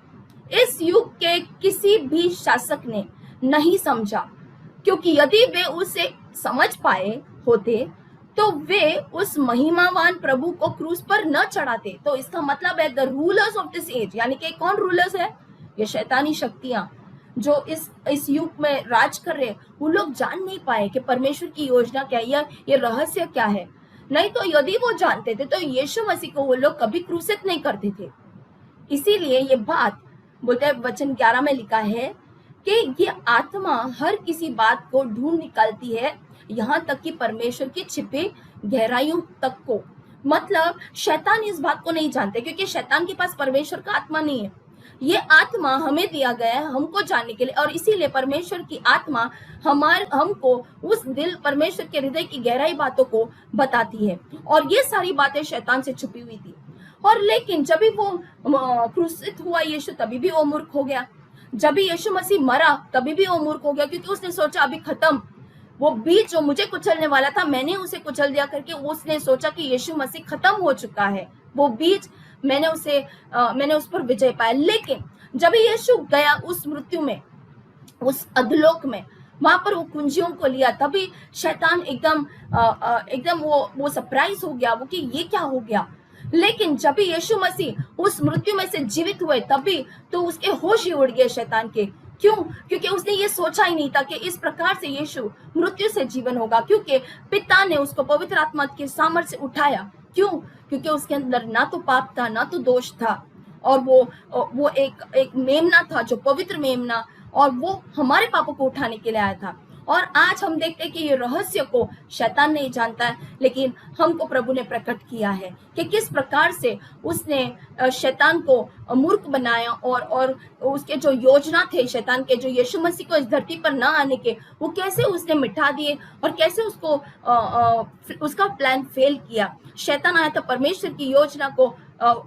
इस युग के किसी भी शासक ने नहीं समझा, क्योंकि यदि वे उसे समझ पाए होते तो वे उस महिमावान प्रभु को क्रूस पर न चढ़ाते। तो इसका मतलब है the rulers of this age, यानी कि कौन रूलर्स है? ये शैतानी शक्तियां जो इस युग में राज कर रहे, वो लोग जान नहीं पाए कि परमेश्वर की योजना क्या है, ये रहस्य क्या है। नहीं तो यदि वो जानते थे तो यीशु मसीह को वो लोग कभी क्रूसित नहीं करते थे। इसीलिए ये बात बोलते हैं, वचन 11 में लिखा है कि ये आत्मा हर किसी बात को ढूंढ निकालती है, यहाँ तक कि परमेश्वर की छिपे गहराइयों तक को। मतलब शैतान इस बात को नहीं जानते, क्योंकि शैतान के पास परमेश्वर का आत्मा नहीं है। ये आत्मा हमें दिया गया है हमको जानने के लिए, और इसीलिए परमेश्वर की आत्मा हमको उस दिल, परमेश्वर के हृदय की गहराई बातों को बताती है। और ये सारी बातें शैतान से छुपी हुई थी। और लेकिन जब भी वो क्रूसित हुआ यीशु, तभी भी वो मूर्ख हो गया। जब भी यीशु मसीह मरा, तभी भी वो मूर्ख हो गया, क्योंकि उसने सोचा अभी खत्म, वो बीज जो मुझे कुचलने वाला था मैंने उसे कुचल दिया करके उसने सोचा कि यीशु मसीह खत्म हो चुका है, वो बीज मैंने उस पर विजय पाया। लेकिन जब यीशु गया उस मृत्यु में, उस अधोलोक में, वहां पर वो कुंजियों को लिया, तभी शैतान एकदम वो सरप्राइज हो गया, वो कि ये क्या हो गया। लेकिन जब यीशु मसीह उस मृत्यु में से जीवित हुए, तभी तो उसके होश ही उड़ गए शैतान के। क्यों? क्योंकि उसने ये सोचा ही नहीं था कि इस प्रकार से यीशु मृत्यु से जीवन होगा, क्योंकि पिता ने उसको पवित्र आत्मा के सामर्थ्य से उठाया। क्यों? क्योंकि उसके अंदर ना तो पाप था, ना तो दोष था, और वो एक मेमना था, जो पवित्र मेमना, और वो हमारे पापों को उठाने के लिए आया था। और आज हम देखते हैं कि ये रहस्य को शैतान नहीं जानता है, लेकिन हमको प्रभु ने प्रकट किया है कि किस प्रकार से उसने शैतान को मूर्ख बनाया, और उसके जो योजना थे शैतान के, जो यीशु मसीह को इस धरती पर ना आने के, वो कैसे उसने मिटा दिए, और कैसे उसका प्लान फेल किया। शैतान आया था परमेश्वर की योजना को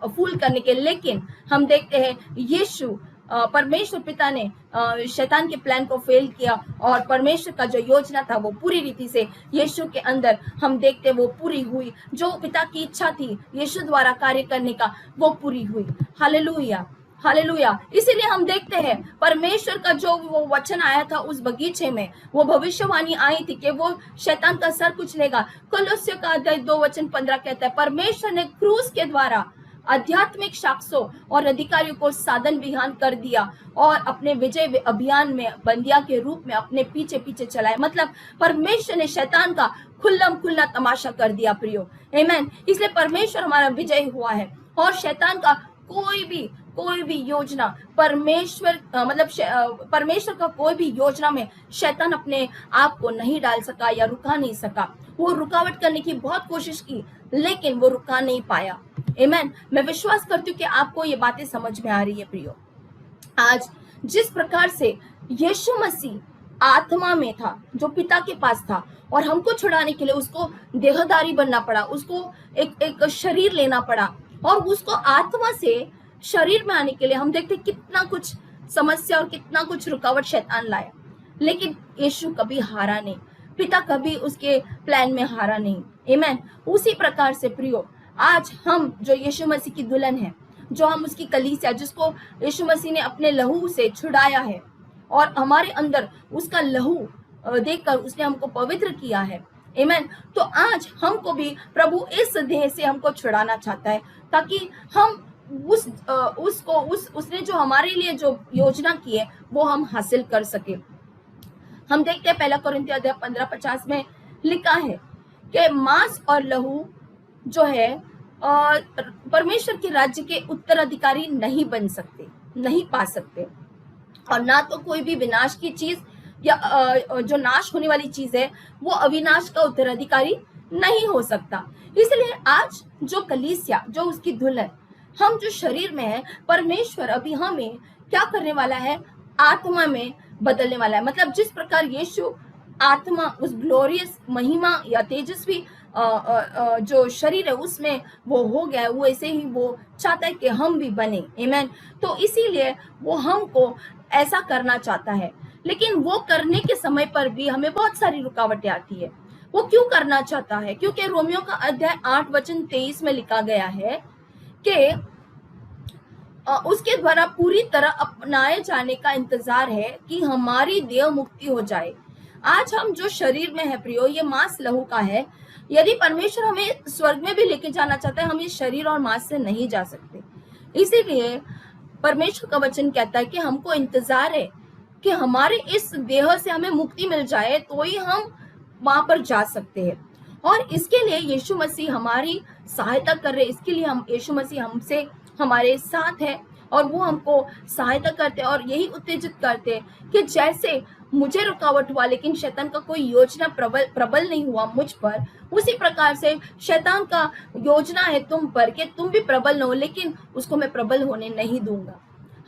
फूल करने के, लेकिन हम देखते हैं यीशु, परमेश्वर पिता ने शैतान के प्लान को फेल किया, और परमेश्वर का जो योजना था वो पूरी रीति से यीशु के अंदर हम देखते वो पूरी हुई। जो पिता की इच्छा थी यीशु द्वारा कार्य करने का, वो पूरी हुई। Hallelujah, hallelujah. इसीलिए हम देखते हैं परमेश्वर का जो वो वचन आया था उस बगीचे में, वो भविष्यवाणी आई थी कि वो शैतान का सर कुचलेगा। कोलोस्सियों का अध्याय 2:15 कहता है, परमेश्वर ने क्रूस के द्वारा आध्यात्मिक शासकों और अधिकारियों को साधन विहान कर दिया, और अपने विजय अभियान में बंदिया के रूप में अपने पीछे पीछे चलाए। मतलब परमेश्वर ने शैतान का खुल्लम खुल्ला तमाशा कर दिया प्रियो, आमीन। इसलिए परमेश्वर हमारा विजय हुआ है, और शैतान का कोई भी योजना परमेश्वर का कोई भी योजना में शैतान अपने आप को नहीं डाल सका या रुका नहीं सका। वो रुकावट करने की बहुत कोशिश की, लेकिन वो रुका नहीं पाया। आमीन। मैं विश्वास करती हूँ कि आपको ये बातें समझ में आ रही है प्रियो। आज जिस प्रकार से यीशु मसीह आत्मा में था, जो पिता के पास था, और हमको छुड़ाने के लिए उसको देहधारी बनना पड़ा, उसको एक शरीर लेना पड़ा, और उसको आत्मा से शरीर में आने के लिए हम देखते कितना कुछ समस्या और कितना कुछ रुकावट शैतान लाया, लेकिन यीशु कभी हारा नहीं, पिता कभी उसके प्लान में हारा नहीं। आमीन। उसी प्रकार से प्रियो, आज हम जो यीशु मसीह की दुल्हन है, जो हम उसकी कलीसिया, जिसको यीशु मसीह ने अपने लहू से छुड़ाया है, और हमारे अंदर उसका लहू देखकर उसने हमको पवित्र किया है। आमीन। तो आज हमको भी प्रभु इस देह से हमको छुड़ाना चाहता है, ताकि हम उसने जो हमारे लिए जो योजना की है वो हम हासिल कर सके। हम देखते हैं 1 कोरिन्थियों अध्याय 15-50 में लिखा है कि मांस और लहू जो है परमेश्वर के राज्य के उत्तराधिकारी नहीं बन सकते, नहीं पा सकते, और ना तो कोई भी विनाश की चीज या जो नाश होने वाली चीज है वो अविनाश का उत्तराधिकारी नहीं हो सकता। इसलिए आज जो कलीसिया, जो उसकी दुल्हन, हम जो शरीर में है, परमेश्वर अभी हमें क्या करने वाला है, आत्मा में बदलने वाला है। मतलब जिस प्रकार यीशु आत्मा उस ग्लोरियस महिमा या तेजस्वी जो शरीर है उसमें वो हो गया है, वो ऐसे ही वो चाहता है कि हम भी बने। आमीन। तो इसीलिए वो हमको ऐसा करना चाहता है, लेकिन वो करने के समय पर भी हमें बहुत सारी रुकावटें आती है। वो क्यों करना चाहता है? क्योंकि रोमियो का अध्याय 8:23 में लिखा गया है कि उसके द्वारा पूरी तरह अपनाए जाने का इंतजार है कि हमारी देह मुक्ति हो जाए। आज हम जो शरीर में है प्रियो, ये मांस लहू का है। यदि परमेश्वर हमें स्वर्ग में भी लेके जाना चाहता है, हम इस शरीर और मांस से नहीं जा सकते। इसीलिए परमेश्वर का वचन कहता है कि हमको इंतजार है कि हमारे इस देह से हमें मुक्ति मिल जाए, तो ही हम वहां पर जा सकते हैं। और इसके लिए यीशु मसीह हमारी सहायता कर रहे। इसके लिए यीशु मसीह हमसे हमारे साथ है, और वो हमको सहायता करते हैं और यही उत्तेजित करते हैं कि जैसे मुझे रुकावट हुआ लेकिन शैतान का कोई योजना प्रबल नहीं हुआ मुझ पर, उसी प्रकार से शैतान का योजना है तुम पर कि तुम भी प्रबल न हो, लेकिन उसको मैं प्रबल होने नहीं दूंगा।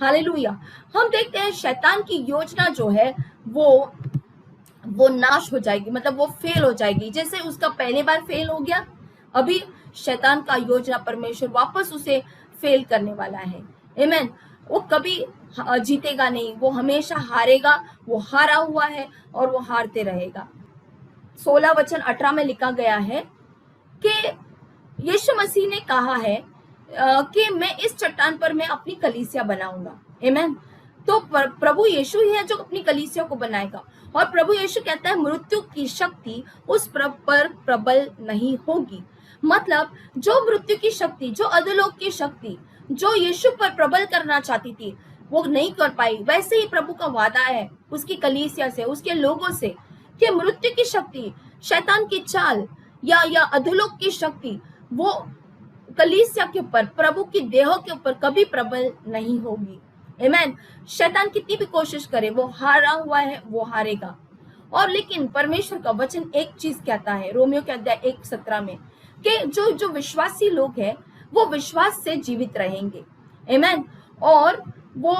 हालेलुया। हम देखते हैं शैतान की योजना जो है वो नाश हो जाएगी, मतलब वो फेल हो जाएगी। जैसे उसका पहले बार फेल हो गया, अभी शैतान का योजना परमेश्वर वापस उसे फेल करने वाला है। आमीन। वो कभी जीतेगा नहीं, वो हमेशा हारेगा, वो हारा हुआ है और वो हारते रहेगा। 16 वचन 18 में लिखा गया है कि यीशु मसीह ने कहा है कि मैं इस चट्टान पर मैं अपनी कलीसिया बनाऊंगा। आमीन। तो प्रभु यीशु ही है जो अपनी कलीसिया को बनाएगा, और प्रभु यीशु कहता है मृत्यु की शक्ति उस पर प्रबल नहीं होगी। मतलब जो मृत्यु की शक्ति, जो अधोलोक की शक्ति जो यीशु पर प्रबल करना चाहती थी, वो नहीं कर पाई। वैसे ही प्रभु का वादा है उसकी कलीसिया से, उसके लोगों से, कि मृत्यु की शक्ति, शैतान की चाल या अधोलोक की शक्ति वो कलीसिया के ऊपर, प्रभु की देह के ऊपर कभी प्रबल नहीं होगी। आमीन। शैतान कितनी भी कोशिश करे, वो हारा हुआ है, वो हारेगा। और लेकिन परमेश्वर का वचन एक चीज कहता है, रोमियो के अध्याय 1:17 में, कि जो विश्वासी लोग हैं वो विश्वास से जीवित रहेंगे। आमीन। और वो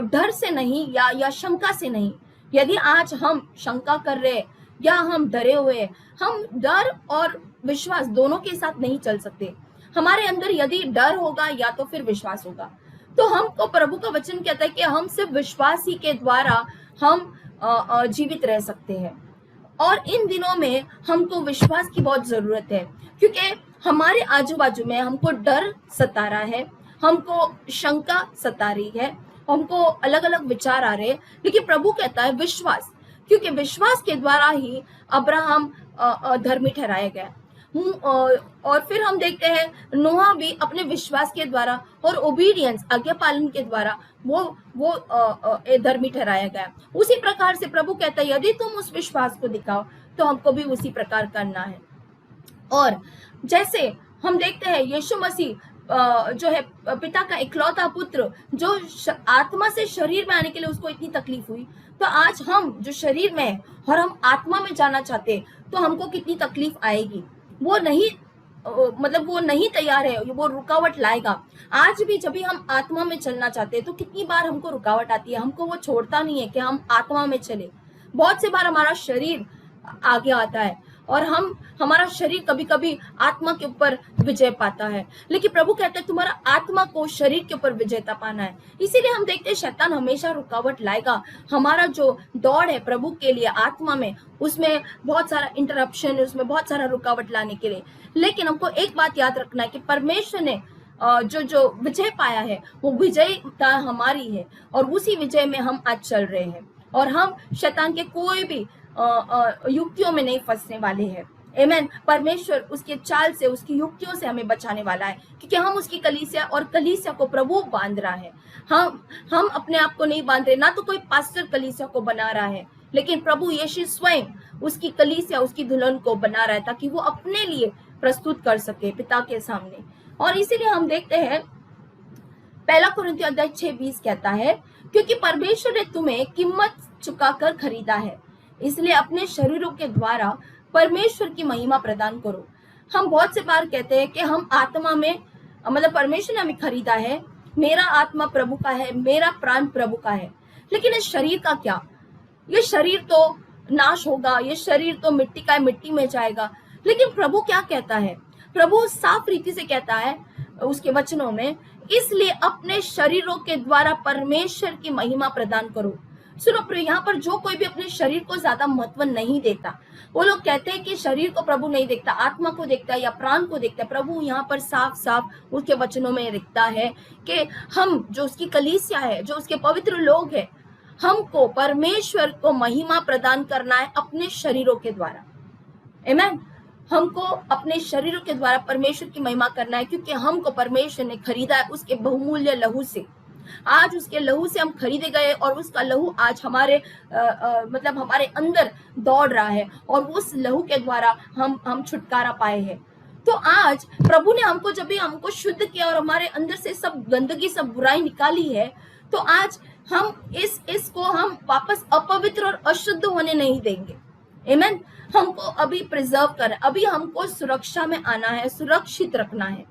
डर से नहीं या शंका से नहीं। यदि आज हम शंका कर रहे या हम डरे हुए, हम डर और विश्वास दोनों के साथ नहीं चल सकते। हमारे अंदर यदि डर होगा या तो फिर विश्वास होगा, तो हमको प्रभु का वचन कहता है कि हम सिर्फ विश्वास ही के द्वारा हम जीवित रह सकते हैं। और इन दिनों में हमको विश्वास की बहुत जरूरत है, क्योंकि हमारे आजू बाजू में हमको डर सता रहा है, हमको शंका सता रही है, हमको अलग अलग विचार आ रहे हैं। लेकिन प्रभु कहता है विश्वास, क्योंकि विश्वास के द्वारा ही अब्राहम धर्मी ठहराया गया। और फिर हम देखते हैं नोहा भी अपने विश्वास के द्वारा और ओबीडियंस, आज्ञा पालन के द्वारा वो धर्मी ठहराया गया। उसी प्रकार से प्रभु कहता है यदि तुम उस विश्वास को दिखाओ तो हमको भी उसी प्रकार करना है। और जैसे हम देखते हैं यीशु मसीह जो है पिता का इकलौता पुत्र, जो आत्मा से शरीर में आने के लिए उसको इतनी तकलीफ हुई, तो आज हम जो शरीर में है और हम आत्मा में जाना चाहते हैं, तो हमको कितनी तकलीफ आएगी। वो नहीं मतलब वो नहीं तैयार है, वो रुकावट लाएगा। आज भी जब भी हम आत्मा में चलना चाहते हैं तो कितनी बार हमको रुकावट आती है, हमको वो छोड़ता नहीं है कि हम आत्मा में चले। बहुत से बार हमारा शरीर आगे आता है और हमारा शरीर कभी कभी आत्मा के ऊपर विजय पाता है, लेकिन प्रभु कहता है तुम्हारा आत्मा को शरीर के ऊपर विजेता पाना है। इसीलिए हम देखते हैं शैतान हमेशा रुकावट लाएगा। हमारा जो दौड़ है प्रभु के लिए आत्मा में, उसमें बहुत सारा इंटरप्शन है, उसमें बहुत सारा रुकावट लाने के लिए। लेकिन हमको एक बात याद रखना है कि परमेश्वर ने जो विजय पाया है वो विजयता हमारी है, और उसी विजय में हम आज चल रहे हैं, और हम शैतान के कोई भी युक्तियों में नहीं फंसने वाले हैं। आमीन। परमेश्वर उसके चाल से, उसकी युक्तियों से हमें बचाने वाला है, क्योंकि हम उसकी कलीसिया, और कलीसिया को प्रभु बांध रहा है। हम अपने आप को नहीं बांध रहे, ना तो कोई पास्टर कलीसिया को बना रहा है, लेकिन प्रभु यीशु स्वयं उसकी कलीसिया, उसकी दुल्हन को बना रहा है, ताकि वो अपने लिए प्रस्तुत कर सके पिता के सामने। और इसीलिए हम देखते हैं 1 कुरिन्थियों अध्याय 6:20 कहता है, क्योंकि परमेश्वर ने तुम्हें कीमत चुकाकर खरीदा है, इसलिए अपने शरीरों के द्वारा परमेश्वर की महिमा प्रदान करो। हम बहुत से बार कहते हैं कि हम आत्मा में, मतलब परमेश्वर ने हमें खरीदा है, मेरा आत्मा प्रभु का है, मेरा प्राण प्रभु का है। लेकिन इस शरीर का क्या? ये शरीर तो नाश होगा, ये शरीर तो मिट्टी का है, मिट्टी में जाएगा। लेकिन प्रभु क्या कहता है? प्रभु साफ रीति से कहता है उसके वचनों में, इसलिए अपने शरीरों के द्वारा परमेश्वर की महिमा प्रदान करो। सुनो प्रिय, यहाँ पर जो कोई भी अपने शरीर को ज्यादा महत्व नहीं देता, वो लोग कहते हैं कि शरीर को प्रभु नहीं देखता, आत्मा को देखता है या प्राण को देखता है। प्रभु यहाँ पर साफ साफ उसके वचनों में लिखता है कि हम जो उसकी कलीसिया है, जो उसके पवित्र लोग हैं, हमको परमेश्वर को महिमा प्रदान करना है अपने शरीरों के द्वारा। आमीन। हमको अपने शरीरों के द्वारा परमेश्वर की महिमा करना है, क्योंकि हमको परमेश्वर ने खरीदा है उसके बहुमूल्य लहू से। आज उसके लहू से हम खरीदे गए, और उसका लहू आज हमारे मतलब हमारे अंदर दौड़ रहा है, और उस लहू के द्वारा हम छुटकारा पाए हैं। तो आज प्रभु ने हमको, जब भी हमको शुद्ध किया और हमारे अंदर से सब गंदगी, सब बुराई निकाली है, तो आज हम इसको हम वापस अपवित्र और अशुद्ध होने नहीं देंगे। आमेन। हमको अभी प्रिजर्व करना, अभी हमको सुरक्षा में आना है, सुरक्षित रखना है,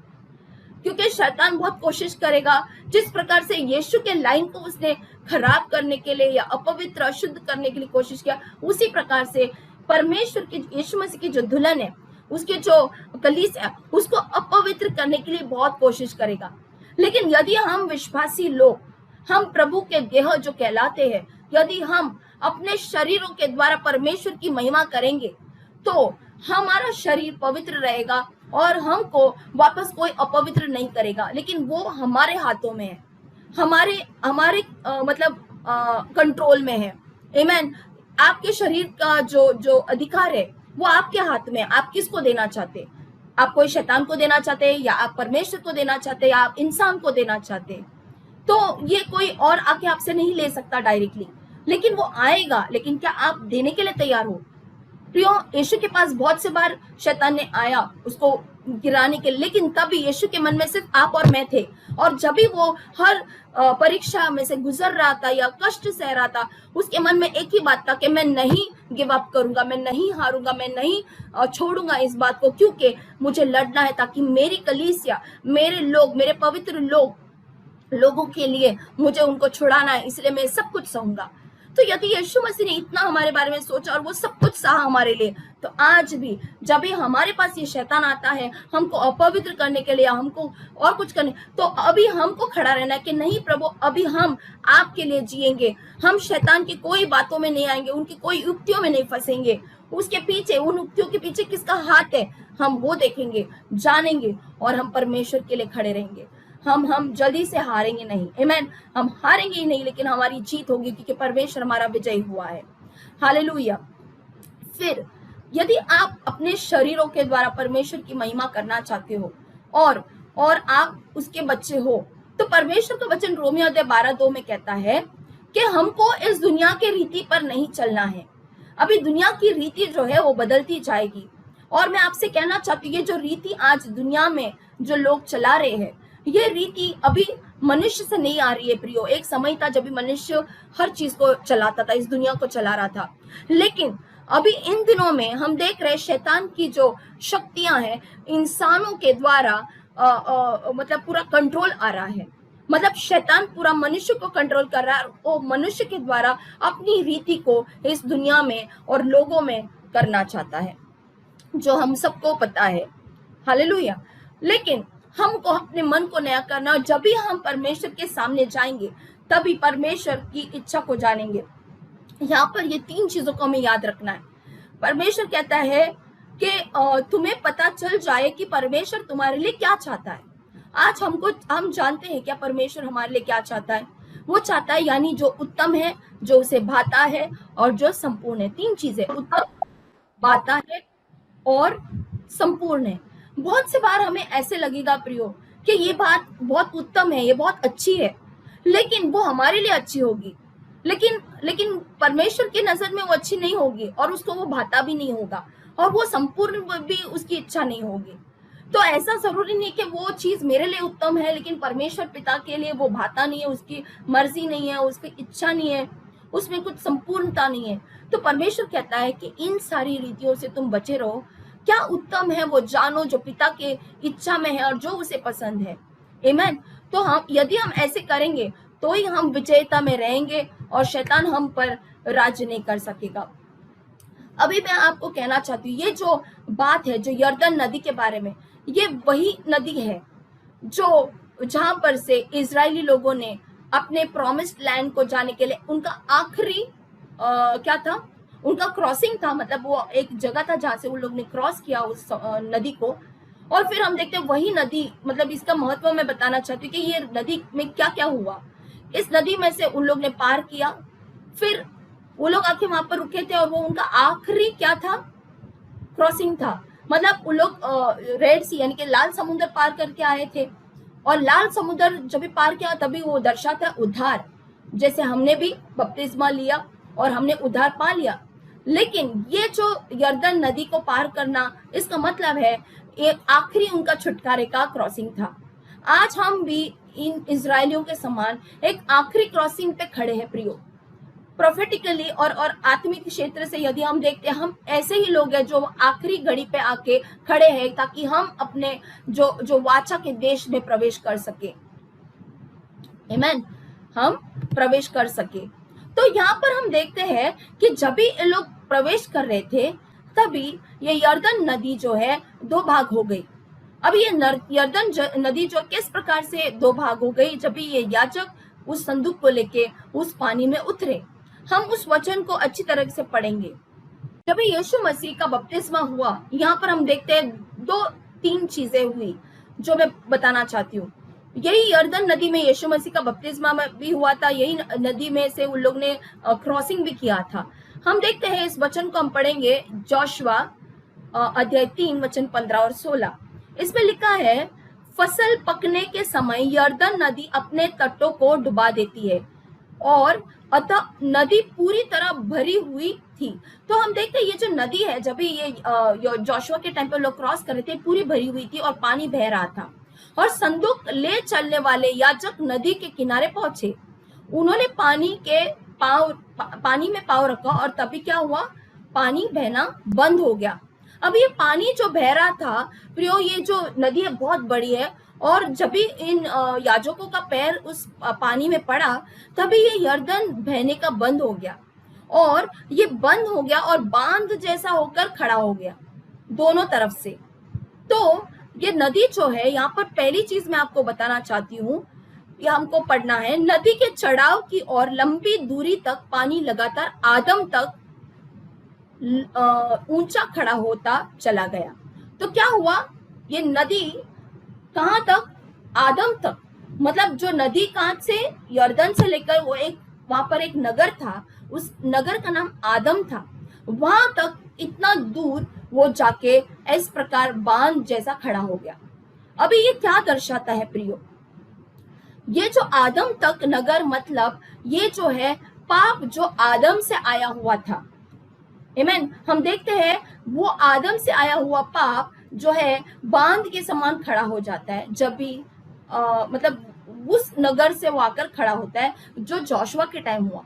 क्योंकि शैतान बहुत कोशिश करेगा। जिस प्रकार से यीशु के लाइन को उसने खराब करने के लिए या अपवित्र अशुद्ध करने के लिए कोशिश किया, उसी प्रकार से परमेश्वर की, यीशु मसीह की जो दुल्हन है, उसके जो कलीसिया है, उसको अपवित्र करने के लिए बहुत कोशिश करेगा। लेकिन यदि हम विश्वासी लोग, हम प्रभु के देह जो कहलाते हैं, यदि हम अपने शरीरों के द्वारा परमेश्वर की महिमा करेंगे, तो हमारा शरीर पवित्र रहेगा और हमको वापस कोई अपवित्र नहीं करेगा। लेकिन वो हमारे हाथों में है, हमारे हमारे मतलब कंट्रोल में है। आमेन। आपके शरीर का जो जो अधिकार है वो आपके हाथ में है। आप किसको देना चाहते? आप कोई शैतान को देना चाहते हैं, या आप परमेश्वर को देना चाहते हैं, या आप इंसान को देना चाहते हैं? तो ये कोई और आके आपसे नहीं ले सकता डायरेक्टली, लेकिन वो आएगा। लेकिन क्या आप देने के लिए तैयार हो? प्रियो, यीशु के पास बहुत से बार शैतान ने आया उसको गिराने के लिए, लेकिन तभी यीशु के मन में सिर्फ आप और मैं थे। और जब भी वो हर परीक्षा में से गुजर रहा था या कष्ट सह रहा था, उसके मन में एक ही बात था कि मैं नहीं गिव अप करूंगा, मैं नहीं हारूंगा, मैं नहीं छोड़ूंगा इस बात को, क्योंकि मुझे लड़ना है, ताकि मेरी कलीसिया, मेरे लोग, मेरे पवित्र लोगों के लिए मुझे उनको छुड़ाना है, इसलिए मैं सब कुछ सहूंगा। तो यदि यीशु मसीह ने इतना हमारे बारे में सोचा और वो सब कुछ सहा हमारे लिए, तो आज भी जब भी हमारे पास ये शैतान आता है हमको अपवित्र करने के लिए, हमको और कुछ करने, तो अभी हमको खड़ा रहना है कि नहीं प्रभु, अभी हम आपके लिए जिएंगे। हम शैतान की कोई बातों में नहीं आएंगे, उनकी कोई युक्तियों में नहीं फंसेंगे। उसके पीछे, उन युक्तियों के पीछे किसका हाथ है, हम वो देखेंगे, जानेंगे, और हम परमेश्वर के लिए खड़े रहेंगे। हम जल्दी से हारेंगे नहीं। आमेन। हम हारेंगे ही नहीं, लेकिन हमारी जीत होगी, क्योंकि परमेश्वर हमारा विजयी हुआ है। हालेलुया। फिर यदि आप अपने शरीरों के द्वारा परमेश्वर की महिमा करना चाहते हो और आप उसके बच्चे हो, तो परमेश्वर का वचन रोमियो अध्याय 12:2 में कहता है कि हमको इस दुनिया के रीति पर नहीं चलना है। अभी दुनिया की रीति जो है वो बदलती जाएगी, और मैं आपसे कहना चाहती हूँ, ये जो रीति आज दुनिया में जो लोग चला रहे हैं, ये रीति अभी मनुष्य से नहीं आ रही है प्रियो। एक समय था जब मनुष्य हर चीज को चलाता था, इस दुनिया को चला रहा था। लेकिन अभी इन दिनों में हम देख रहे शैतान की जो शक्तियां हैं, इंसानों के द्वारा मतलब पूरा कंट्रोल आ रहा है। मतलब शैतान पूरा मनुष्य को कंट्रोल कर रहा है, और मनुष्य के द्वारा अपनी रीति को इस दुनिया में और लोगों में करना चाहता है, जो हम सबको पता है। हालेलुया। लेकिन हमको अपने मन को नया करना, और जब भी हम परमेश्वर के सामने जाएंगे तभी परमेश्वर की इच्छा को जानेंगे। यहाँ पर ये 3 चीजों को हमें याद रखना है। परमेश्वर कहता है कि तुम्हें पता चल जाए कि परमेश्वर तुम्हारे लिए क्या चाहता है। आज हम जानते हैं क्या परमेश्वर हमारे लिए क्या चाहता है। वो चाहता है यानी जो उत्तम है, जो उसे भाता है, और जो संपूर्ण है। 3 चीजें, उत्तम, भाता है और संपूर्ण है। बहुत से बार हमें ऐसे लगेगा प्रियो कि ये बात बहुत उत्तम है, ये बहुत अच्छी है, लेकिन वो हमारे लिए अच्छी होगी, लेकिन परमेश्वर की नजर में वो अच्छी नहीं होगी, और उसको वो भाता भी नहीं होगा, और वो संपूर्ण भी उसकी इच्छा नहीं होगी। तो ऐसा जरूरी नहीं कि वो चीज मेरे लिए उत्तम है, लेकिन परमेश्वर पिता के लिए वो भाता नहीं है, उसकी मर्जी नहीं है, उसकी इच्छा नहीं है, उसमें कुछ संपूर्णता नहीं है। तो परमेश्वर कहता है कि इन सारी रीतियों से तुम बचे रहो। क्या उत्तम है वो जानो, जो पिता के इच्छा में है और जो उसे पसंद है। आमेन। तो यदि हम ऐसे करेंगे तो ही हम विजयता में रहेंगे, और शैतान हम पर राज्य नहीं कर सकेगा। अभी मैं आपको कहना चाहती हूँ, ये जो बात है, जो यर्दन नदी के बारे में, ये वही नदी है जो जहां पर से इजरायली लोगों ने अपने प्रॉमिस्ड लैंड को जाने के लिए उनका आखिरी क्या था, उनका क्रॉसिंग था। मतलब वो एक जगह था जहां से उन लोग ने क्रॉस किया उस नदी को। और फिर हम देखते हैं वही नदी, मतलब इसका महत्व मैं बताना चाहती हूँ कि ये नदी में क्या क्या हुआ। इस नदी में से उन लोग ने पार किया, फिर वो लोग आके वहां पर रुके थे, और वो उनका आखिरी क्या था, क्रॉसिंग था। मतलब वो लोग रेड सी यानी कि लाल समुद्र पार करके आए थे, और लाल समुद्र जब भी पार किया तभी वो दर्शाता है उद्धार। जैसे हमने भी बपतिस्मा लिया और हमने उद्धार पा लिया, लेकिन ये जो यर्दन नदी को पार करना, इसका मतलब है एक आखिरी उनका छुटकारे का क्रॉसिंग था। आज हम भी इन इजरायलियों के समान एक आखिरी क्रॉसिंग पे खड़े हैं प्रियो। प्रोफेटिकली और आत्मिक क्षेत्र से यदि हम देखते हैं, हम ऐसे ही लोग हैं जो आखिरी घड़ी पे आके खड़े हैं ताकि हम अपने जो जो वाचा के देश में प्रवेश कर सके। आमेन, हम प्रवेश कर सके। तो यहाँ पर हम देखते हैं कि जब भी ये लोग प्रवेश कर रहे थे तभी ये यर्दन नदी जो है दो भाग हो गई। अब ये यर्दन नदी जो किस प्रकार से दो भाग हो गई, जब भी ये याजक उस संदूक को लेके उस पानी में उतरे। हम उस वचन को अच्छी तरह से पढ़ेंगे। जब यीशु मसीह का बपतिस्मा हुआ, यहाँ पर हम देखते हैं दो तीन चीजें हुई जो मैं बताना चाहती हूँ। यही यर्दन नदी में यीशु मसीह का बपतिस्मा भी हुआ था, यही नदी में से उन लोग ने क्रॉसिंग भी किया था। हम देखते हैं इस वचन को हम पढ़ेंगे, जोशुआ अध्याय 3 वचन 15 और 16। इसमें लिखा है, फसल पकने के समय यर्दन नदी अपने तटों को डुबा देती है और अतः नदी पूरी तरह भरी हुई थी। तो हम देखते हैं ये जो नदी है, जब भी ये जोशुआ के टाइम पे लोग क्रॉस कर रहे थे, पूरी भरी हुई थी और पानी बह रहा था। और संदूक ले चलने वाले याजक नदी के किनारे पहुंचे। उन्होंने पानी में पाँव रखा और तभी क्या हुआ, पानी बहना बंद हो गया। अब ये पानी जो बह रहा था प्रियो, ये जो नदी है बहुत बड़ी है, और जब भी इन याजकों का पैर उस पानी में पड़ा तभी ये यर्दन बहने का बंद हो गया, और ये बंद हो गया और बांध जैसा होकर खड़ा हो गया दोनों तरफ से। तो ये नदी जो है, यहाँ पर पहली चीज मैं आपको बताना चाहती हूँ, ये हमको पढ़ना है, नदी के चढ़ाव की ओर लंबी दूरी तक पानी लगातार आदम तक ऊंचा खड़ा होता चला गया। तो क्या हुआ, ये नदी कहाँ तक, आदम तक। मतलब जो नदी कहाँ से, यर्दन से लेकर वो एक वहां पर एक नगर था, उस नगर का नाम आदम था, वहां तक इतना दूर वो जाके इस प्रकार बांध जैसा खड़ा हो गया। अभी ये क्या दर्शाता है प्रियो, ये जो आदम तक नगर, मतलब ये जो है पाप जो आदम से आया हुआ था। आमेन। हम देखते हैं वो आदम से आया हुआ पाप जो है बांध के समान खड़ा हो जाता है जब भी मतलब उस नगर से वो आकर खड़ा होता है, जो जोशुआ के टाइम हुआ।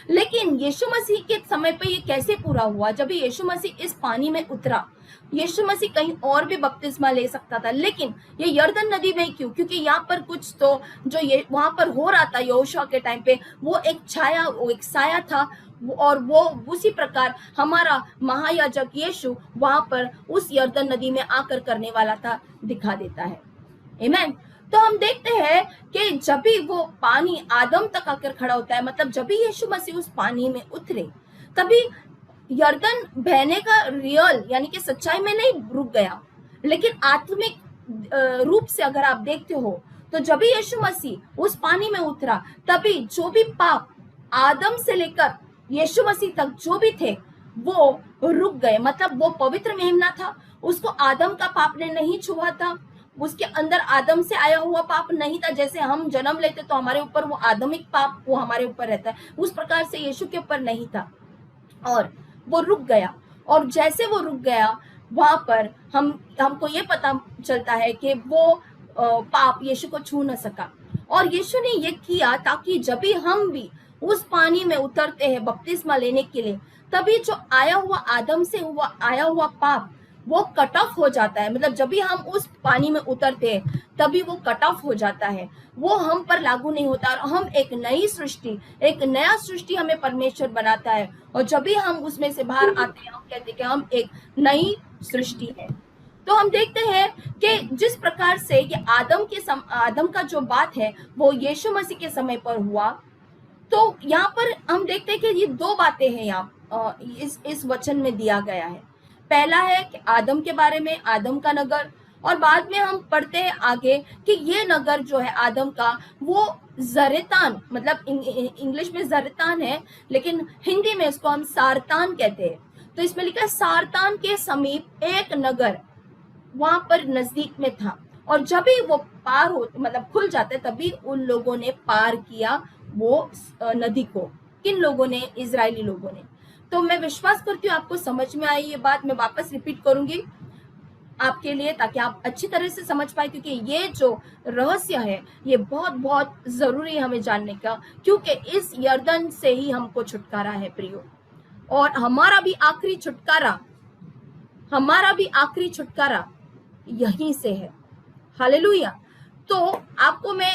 लेकिन यीशु मसीह के समय पे ये कैसे पूरा हुआ, जब यीशु मसीह इस पानी में उतरा। यीशु मसीह कहीं और भी बपतिस्मा ले सकता था, लेकिन ये यर्दन नदी में क्यों, क्योंकि यहाँ पर कुछ तो जो ये वहां पर हो रहा था यहोशुआ के टाइम पे, वो एक छाया, वो एक साया था, और वो उसी प्रकार हमारा महायाजक यीशु वहां पर उस यर्दन नदी में आकर करने वाला था, दिखा देता है। आमेन। तो हम देखते हैं कि जब भी वो पानी आदम तक आकर खड़ा होता है, मतलब जब भी यीशु मसीह उस पानी में उतरे, तभी यर्दन बहने का रियल यानी कि सच्चाई में नहीं रुक गया, लेकिन आत्मिक रूप से अगर आप देखते हो तो जब भी यीशु मसीह उस पानी में उतरा, तभी जो भी पाप आदम से लेकर यीशु मसीह तक जो भी थे वो रुक गए। मतलब वो पवित्र मेमना था, उसको आदम का पाप ने नहीं छुआ था, उसके अंदर आदम से आया हुआ पाप नहीं था। जैसे हम जन्म लेते तो हमारे ऊपर वो आदमिक पाप वो हमारे ऊपर रहता है, उस प्रकार से यीशु के ऊपर नहीं था, और वो रुक गया। और जैसे वो रुक गया, वहां पर हमको ये पता चलता है कि वो पाप यीशु को छू न सका। और यीशु ने ये किया ताकि जब भी हम भी उस पानी में उतरते हैं बपतिस्मा लेने के लिए, तभी जो आया हुआ आदम से हुआ आया हुआ पाप वो कट ऑफ हो जाता है। मतलब जब भी हम उस पानी में उतरते हैं तभी वो कट ऑफ हो जाता है, वो हम पर लागू नहीं होता, और हम एक नई सृष्टि, एक नया सृष्टि हमें परमेश्वर बनाता है। और जब भी हम उसमें से बाहर आते हैं, हम कहते हैं कि हम एक नई सृष्टि है। तो हम देखते हैं कि जिस प्रकार से ये आदम का जो बात है वो यीशु मसीह के समय पर हुआ, तो यहाँ पर हम देखते हैं कि ये दो बातें हैं यहाँ इस वचन में दिया गया है। पहला है कि आदम के बारे में, आदम का नगर, और बाद में हम पढ़ते हैं आगे कि ये नगर जो है आदम का, वो जरेतान, मतलब इंग्लिश में जरेतान है, लेकिन हिंदी में इसको हम सारतान कहते हैं। तो इसमें लिखा है सारतान के समीप एक नगर वहां पर नजदीक में था, और जब भी वो पार हो मतलब खुल जाते तभी उन लोगों ने पार किया वो नदी को। किन लोगों ने? इजरायली लोगों ने। तो मैं विश्वास करती हूँ आपको समझ में आई ये बात। मैं वापस रिपीट करूंगी, आपके लिए, ताकि आप अच्छी तरह से समझ पाए, क्योंकि ये जो रहस्य है ये बहुत बहुत जरूरी है हमें जानने का, क्योंकि इस यर्दन से ही हमको छुटकारा है प्रियो। और हमारा भी आखिरी छुटकारा यहीं से है। हालेलुया। तो आपको मैं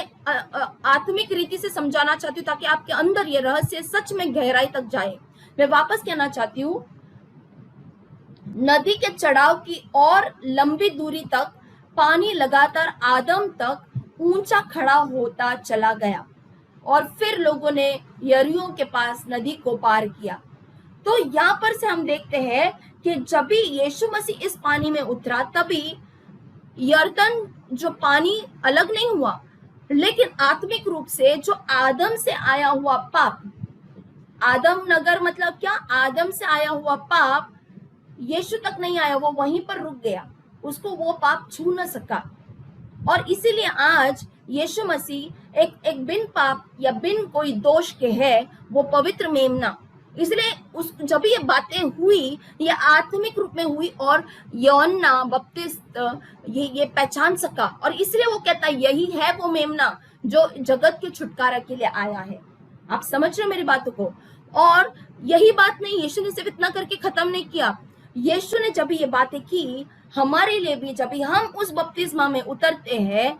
आत्मिक रीति से समझाना चाहती हूँ, ताकि आपके अंदर ये रहस्य सच में गहराई तक जाए। मैं वापस कहना चाहती हूँ, नदी के चढ़ाव की और लंबी दूरी तक पानी लगातार आदम तक ऊंचा खड़ा होता चला गया, और फिर लोगों ने यरीहो के पास नदी को पार किया। तो यहाँ पर से हम देखते हैं कि जब भी यीशु मसीह इस पानी में उतरा, तभी यर्दन जो पानी अलग नहीं हुआ, लेकिन आत्मिक रूप से जो आदम से आया हुआ पाप, आदम नगर मतलब क्या, आदम से आया हुआ पाप यीशु तक नहीं आया, वो वहीं पर रुक गया, उसको वो पाप छू न सका। और इसीलिए आज यीशु मसीह एक बिन पाप या बिन कोई दोष के है, वो पवित्र मेमना। इसलिए जब ये बातें हुई, ये आत्मिक रूप में हुई, और यूहन्ना बपतिस्थ ये पहचान सका, और इसलिए वो कहता है यही है वो मेमना जो जगत के छुटकारा के लिए आया है। आप समझ रहे हो मेरी बातों को? और यही बात नहीं, यीशु ने सिर्फ इतना करके खत्म नहीं किया। यीशु ने जब ये बातें की हमारे लिए भी, जब भी हम उस बपतिस्मा में उतरते हैं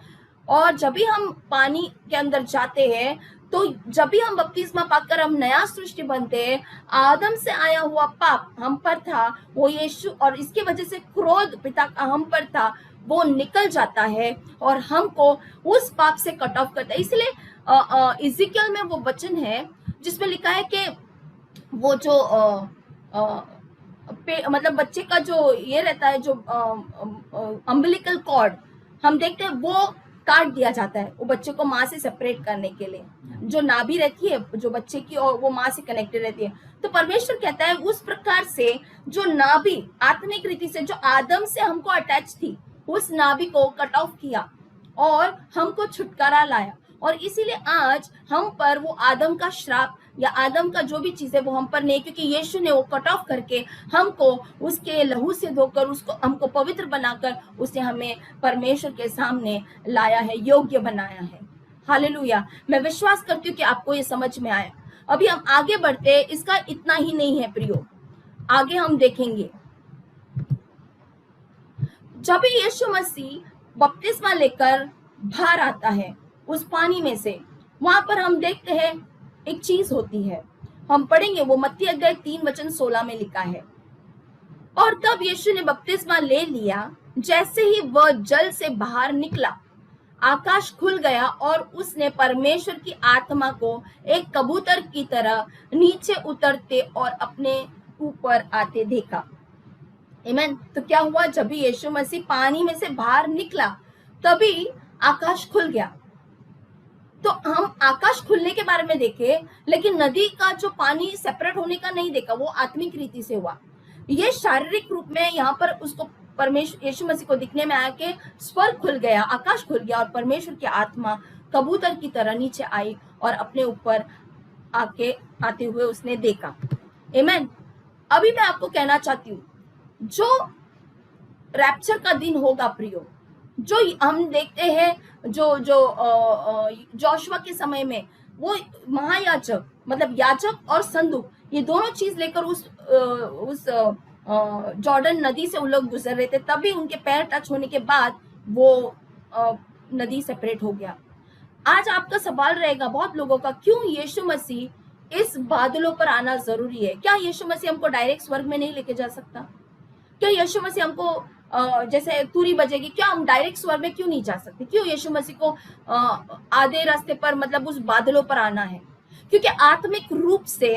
और जब भी हम पानी के अंदर जाते हैं, तो जब भी हम बपतिस्मा पाकर हम नया सृष्टि बनते हैं, आदम से आया हुआ पाप हम पर था, वो यीशु, और इसकी वजह से क्रोध पिता का हम पर था, वो निकल जाता है और हमको उस पाप से कट ऑफ करता है। इसलिए इज़िकियल में वो वचन है जिसमें लिखा है कि वो जो मतलब बच्चे का जो ये रहता है, जो अम्बिलिकल कॉर्ड हम देखते हैं, वो काट दिया जाता है वो बच्चे को माँ से सेपरेट करने के लिए, जो नाभि रहती है जो बच्चे की, और वो माँ से कनेक्टेड रहती है। तो परमेश्वर कहता है उस प्रकार से जो नाभि आत्मिक रीति से जो आदम से हमको अटैच थी, उस नाभि को कट ऑफ किया और हमको छुटकारा लाया। और इसीलिए आज हम पर वो आदम का श्राप या आदम का जो भी चीज है वो हम पर नहीं, क्योंकि यीशु ने वो कट ऑफ करके हमको उसके लहू से धोकर उसको हमको पवित्र बनाकर उसने हमें परमेश्वर के सामने लाया है, योग्य बनाया है। हालेलुया। मैं विश्वास करती हूँ कि आपको ये समझ में आया। अभी हम आगे बढ़ते, इसका इतना ही नहीं है प्रियो, आगे हम देखेंगे जब यीशु मसीह बपतिस्मा लेकर बाहर आता है उस पानी में से, वहां पर हम देखते हैं एक चीज होती है, हम पढ़ेंगे वो मत्ती अध्याय 3:16 में लिखा है, और तब यीशु ने बपतिस्मा ले लिया, जैसे ही वह जल से बाहर निकला, आकाश खुल गया और उसने परमेश्वर की आत्मा को एक कबूतर की तरह नीचे उतरते और अपने ऊपर आते देखा। आमीन। तो क्या हुआ, जब भी यीशु मसीह पानी में से बाहर निकला तभी आकाश खुल गया। तो हम आकाश खुलने के बारे में देखे, लेकिन नदी का जो पानी सेपरेट होने का नहीं देखा, वो आत्मिक रीति से हुआ। ये शारीरिक रूप में यहाँ पर उसको परमेश्वर यीशु मसीह को दिखने में आया कि स्वर्ग खुल गया, आकाश खुल गया और परमेश्वर की आत्मा कबूतर की तरह नीचे आई और अपने ऊपर आते हुए उसने देखा। आमीन। अभी मैं आपको कहना चाहती हूँ, जो रैप्चर का दिन होगा प्रियो, जो हम देखते हैं, जो जोशुआ के समय में वो महायाजक मतलब याजक और संदूक, ये दोनों चीज लेकर उस जॉर्डन नदी से उन लोग गुजर रहे थे, तभी उनके पैर टच होने के बाद वो नदी सेपरेट हो गया। आज आपका सवाल रहेगा बहुत लोगों का, क्यों यीशु मसीह इस बादलों पर आना जरूरी है? क्या यीशु मसीह हमको डायरेक्ट स्वर्ग में नहीं लेके जा सकता? क्या यीशु मसीह हमको जैसे तुरी बजेगी, क्या हम डायरेक्ट स्वर्ग में क्यों नहीं जा सकते? क्यों यीशु मसीह को आधे रास्ते पर मतलब उस बादलों पर आना है? क्योंकि आत्मिक रूप से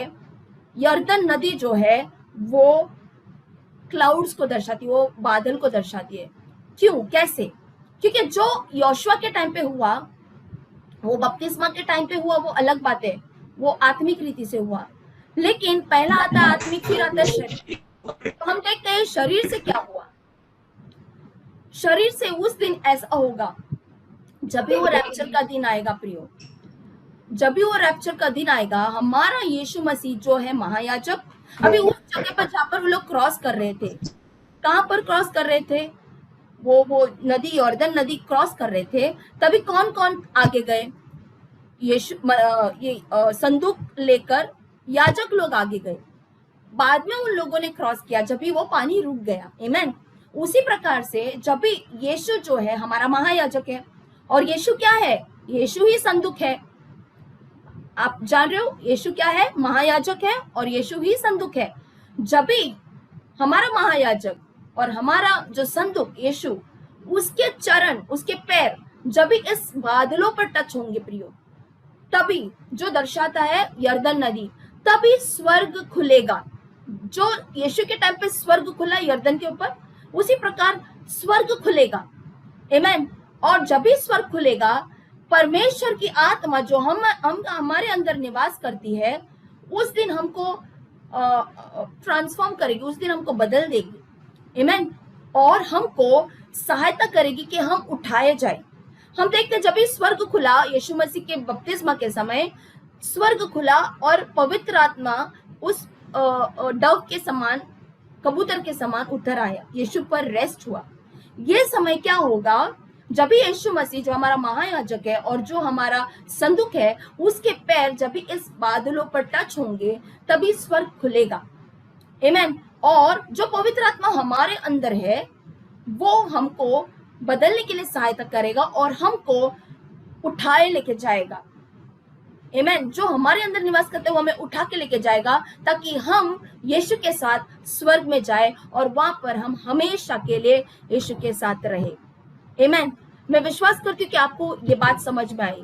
यर्दन नदी जो है वो क्लाउड्स को दर्शाती है, वो बादल को दर्शाती है। क्यों, कैसे? क्योंकि जो योशुआ के टाइम पे हुआ, वो बपतिस्मा के टाइम पे हुआ, वो अलग बात है, वो आत्मिक रीति से हुआ। लेकिन पहला आता है आत्मिक, फिर आता है शरीर। तो हम देखते हैं शरीर से क्या हुआ। शरीर से उस दिन ऐसा होगा जब भी वो रैप्चर का दिन आएगा प्रियो, जब भी वो रैप्चर का दिन आएगा, हमारा यीशु मसीह जो है महायाजक, अभी उस जगह पर जहां पर वो लोग क्रॉस कर रहे थे, कहां पर क्रॉस कर रहे थे? वो नदी, यॉर्दन नदी क्रॉस कर रहे थे, तभी कौन कौन आगे गए? संदूक लेकर याजक लोग आगे गए। बाद में उन लोगों ने क्रॉस किया जब भी वो पानी रुक गया। आमेन। उसी प्रकार से जब भी यीशु जो है हमारा महायाजक है, और यीशु क्या है? यीशु ही संदूक है। आप जान रहे हो, यीशु क्या है? महायाजक है और यीशु ही संदूक है। जब भी हमारा महायाजक और हमारा जो संदूक यीशु, उसके चरण, उसके पैर जब भी इस बादलों पर टच होंगे प्रियो, तभी जो दर्शाता है यर्दन नदी, तभी स्वर्ग खुलेगा। जो यीशु के टाइम पे स्वर्ग खुला यर्दन के ऊपर, उसी प्रकार स्वर्ग खुलेगा। आमेन। और जब भी स्वर्ग खुलेगा, परमेश्वर की आत्मा जो हम हमारे अंदर निवास करती है, उस दिन हमको ट्रांसफॉर्म करेगी, उस दिन हमको बदल देगी। आमेन। और हमको सहायता करेगी कि हम उठाए जाए। हम देखते जब भी स्वर्ग खुला यीशु मसीह के बपतिस्मा के समय, स्वर्ग खुला और पवित्र आत्मा उस डव के समान, कबूतर के समान उतर आया, यीशु पर रेस्ट हुआ। ये समय क्या होगा? जब भी यीशु मसीह जो हमारा महायाजक है और जो हमारा संदूक है, उसके पैर जब भी इस बादलों पर टच होंगे, तभी स्वर्ग खुलेगा। आमेन। और जो पवित्र आत्मा हमारे अंदर है, वो हमको बदलने के लिए सहायता करेगा और हमको उठाए लेके जाएगा। आमेन। जो हमारे अंदर निवास करते हुए हमें उठा के लेके जाएगा, ताकि हम यीशु के साथ स्वर्ग में जाए और वहां पर हम हमेशा के लिए यीशु के साथ रहे। आमेन। मैं विश्वास करती हूँ कि आपको ये बात समझ में आई।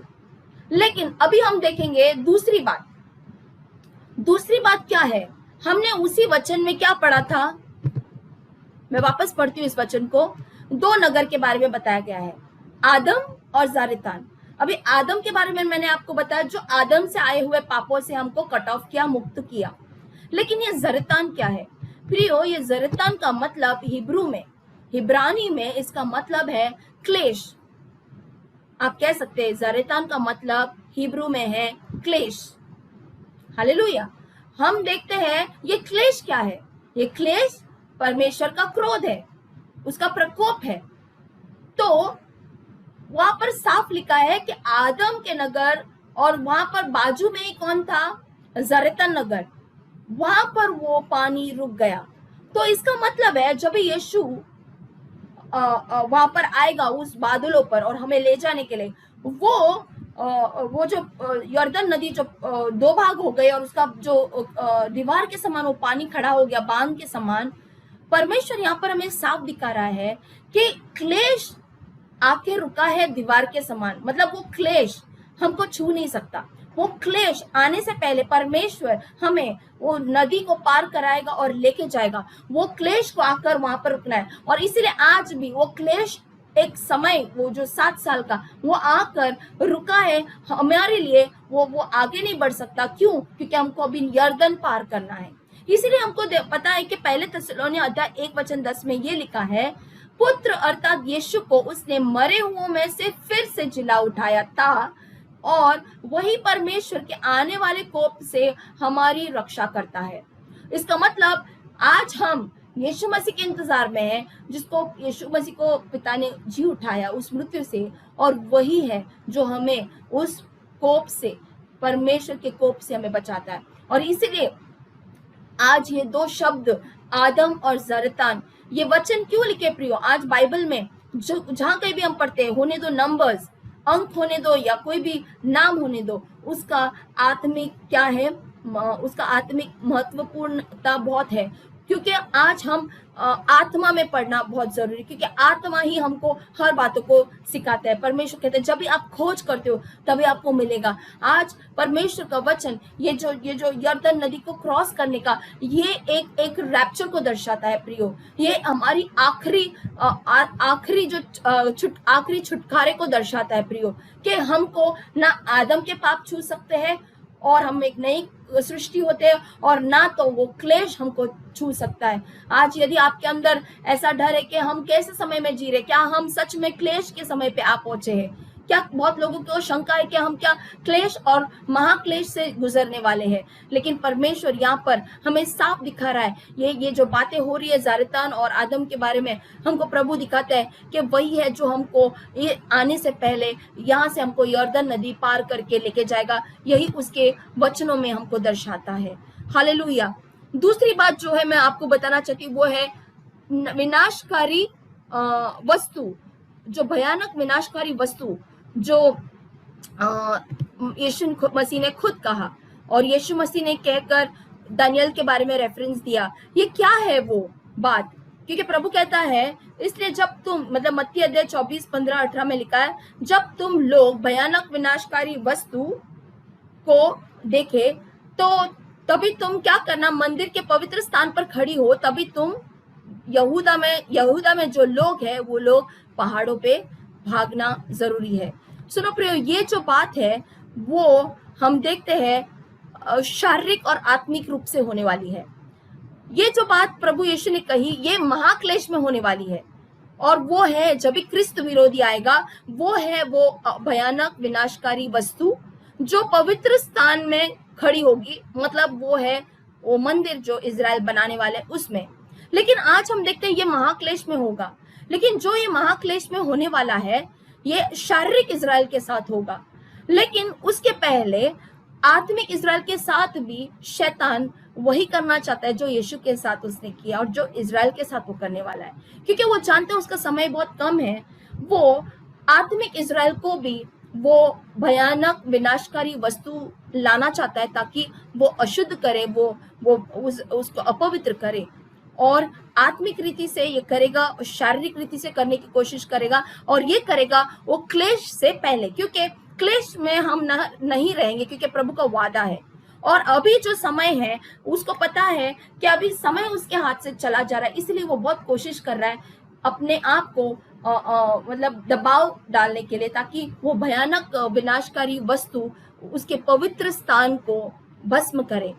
लेकिन अभी हम देखेंगे दूसरी बात। दूसरी बात क्या है? हमने उसी वचन में क्या पढ़ा था? मैं वापस पढ़ती हूँ इस वचन को। 2 नगर के बारे में बताया गया है, आदम और जारेतान। अभी आदम के बारे में मैंने आपको बताया, जो आदम से आए हुए पापों से हमको कट ऑफ किया, मुक्त किया। लेकिन ये जरतान क्या है प्रियो? ये जरतान का मतलब हिब्रू में, हिब्रानी में इसका मतलब है क्लेश। आप कह सकते हैं जरतान का मतलब हिब्रू में है क्लेश। हालेलुया। हम देखते हैं ये क्लेश क्या है? ये क्लेश परमेश्वर का क्रोध है, उसका प्रकोप है। तो वहां पर साफ लिखा है कि आदम के नगर और वहां पर बाजू में ही कौन था? जरतन नगर। वहां पर वो पानी रुक गया। तो इसका मतलब है जब यीशु वहां पर आएगा उस बादलों पर और हमें ले जाने के लिए, वो जो यर्दन नदी जो 2 भाग हो गए और उसका जो दीवार के समान वो पानी खड़ा हो गया, बांध के समान, परमेश्वर यहाँ पर हमें साफ दिखा रहा है कि क्लेश आके रुका है दीवार के समान। मतलब वो क्लेश हमको छू नहीं सकता। वो क्लेश आने से पहले परमेश्वर हमें वो नदी को पार कराएगा और लेके जाएगा। वो क्लेश को आकर वहां पर रुकना है। और इसीलिए आज भी वो क्लेश एक समय, वो जो 7 साल का, वो आकर रुका है हमारे लिए। वो आगे नहीं बढ़ सकता। क्यों? क्योंकि हमको अभी यर्दन पार करना है। इसीलिए हमको पता है कि पहले थिस्सलुनीय अध्याय 1:10 में ये लिखा है, पुत्र अर्थात यीशु को उसने मरे हुओं में से फिर से जिला उठाया था, और वही परमेश्वर के आने वाले कोप से हमारी रक्षा करता है। इसका मतलब आज हम यीशु मसीह के इंतजार में हैं, जिसको यीशु मसीह को पिता ने जी उठाया उस मृत्यु से, और वही है जो हमें उस कोप से, परमेश्वर के कोप से हमें बचाता है। और इसीलिए आज ये 2 शब्द आदम और जरतान, ये वचन क्यों लिखे प्रियो? आज बाइबल में जो जहां कहीं भी हम पढ़ते हैं, होने दो नंबर्स, अंक होने दो या कोई भी नाम होने दो, उसका आत्मिक क्या है, उसका आत्मिक महत्वपूर्णता बहुत है। क्योंकि आज हम आत्मा में पढ़ना बहुत जरूरी, क्योंकि आत्मा ही हमको हर बातों को सिखाता है। परमेश्वर कहते हैं जब भी आप खोज करते हो तभी आपको मिलेगा। आज परमेश्वर का वचन ये जो यर्दन नदी को क्रॉस करने का, ये एक रैप्चर को दर्शाता है प्रियो। ये हमारी आखिरी छुटकारे को दर्शाता है प्रियो, कि हमको ना आदम के पाप छू सकते हैं और हम एक नई सृष्टि होते हैं, और ना तो वो क्लेश हमको छू सकता है। आज यदि आपके अंदर ऐसा डर है कि हम कैसे समय में जी रहे, क्या हम सच में क्लेश के समय पे आ पहुंचे हैं, क्या बहुत लोगों को शंका है कि हम क्या क्लेश और महाक्लेश से गुजरने वाले हैं, लेकिन परमेश्वर यहाँ पर हमें साफ दिखा रहा है। ये जो बातें हो रही है जारतान और आदम के बारे में, हमको प्रभु दिखाता है कि वही है जो हमको ये आने से पहले यहाँ से हमको यर्दन नदी पार करके लेके जाएगा। यही उसके वचनों में हमको दर्शाता है। हालेलुया। दूसरी बात जो है मैं आपको बताना चाहती हूँ वो है विनाशकारी वस्तु, जो भयानक विनाशकारी वस्तु जो यीशु मसीह ने खुद कहा और यीशु मसीह ने कहकर दानियल के बारे में रेफरेंस दिया। ये क्या है वो बात? क्योंकि प्रभु कहता है, इसलिए जब तुम, मतलब मत्ती अध्याय 24, 15, 18 में लिखा है, जब तुम लोग भयानक विनाशकारी वस्तु को देखे तो तभी तुम क्या करना, मंदिर के पवित्र स्थान पर खड़ी हो, तभी तुम यहूदा में जो लोग हैं वो लोग पहाड़ों पे भागना जरूरी है। सुनो प्रियो, ये जो बात है वो हम देखते हैं शारीरिक और आत्मिक रूप से होने वाली है। ये जो बात प्रभु यीशु ने कही ये महाक्लेश में होने वाली है, और वो है जब भी क्रिस्त विरोधी आएगा, वो है वो भयानक विनाशकारी वस्तु जो पवित्र स्थान में खड़ी होगी, मतलब वो है वो मंदिर जो इजराइल बनाने वाले उसमें। लेकिन आज हम देखते हैं ये महाक्लेश में होगा, लेकिन जो ये महाक्लेश में होने वाला है ये शारीरिक इजराइल के साथ होगा। लेकिन उसके पहले आत्मिक इजराइल के साथ भी शैतान वही करना चाहता है जो यीशु के साथ उसने किया और जो इजराइल के साथ वो करने वाला है, क्योंकि वो जानते हैं उसका समय बहुत कम है। वो आत्मिक इजराइल को भी वो भयानक विनाशकारी वस्तु लाना चाहता है ताकि वो अशुद्ध करे, वो उसको अपवित्र करे, और आत्मिक रीति से ये करेगा और शारीरिक रीति से करने की कोशिश करेगा, और ये करेगा वो क्लेश से पहले, क्योंकि क्लेश में हम नहीं रहेंगे, क्योंकि प्रभु का वादा है। और अभी जो समय है उसको पता है कि अभी समय उसके हाथ से चला जा रहा है, इसलिए वो बहुत कोशिश कर रहा है अपने आप को मतलब दबाव डालने के लिए, ताकि वो भयानक विनाशकारी वस्तु उसके पवित्र स्थान को भस्म करे।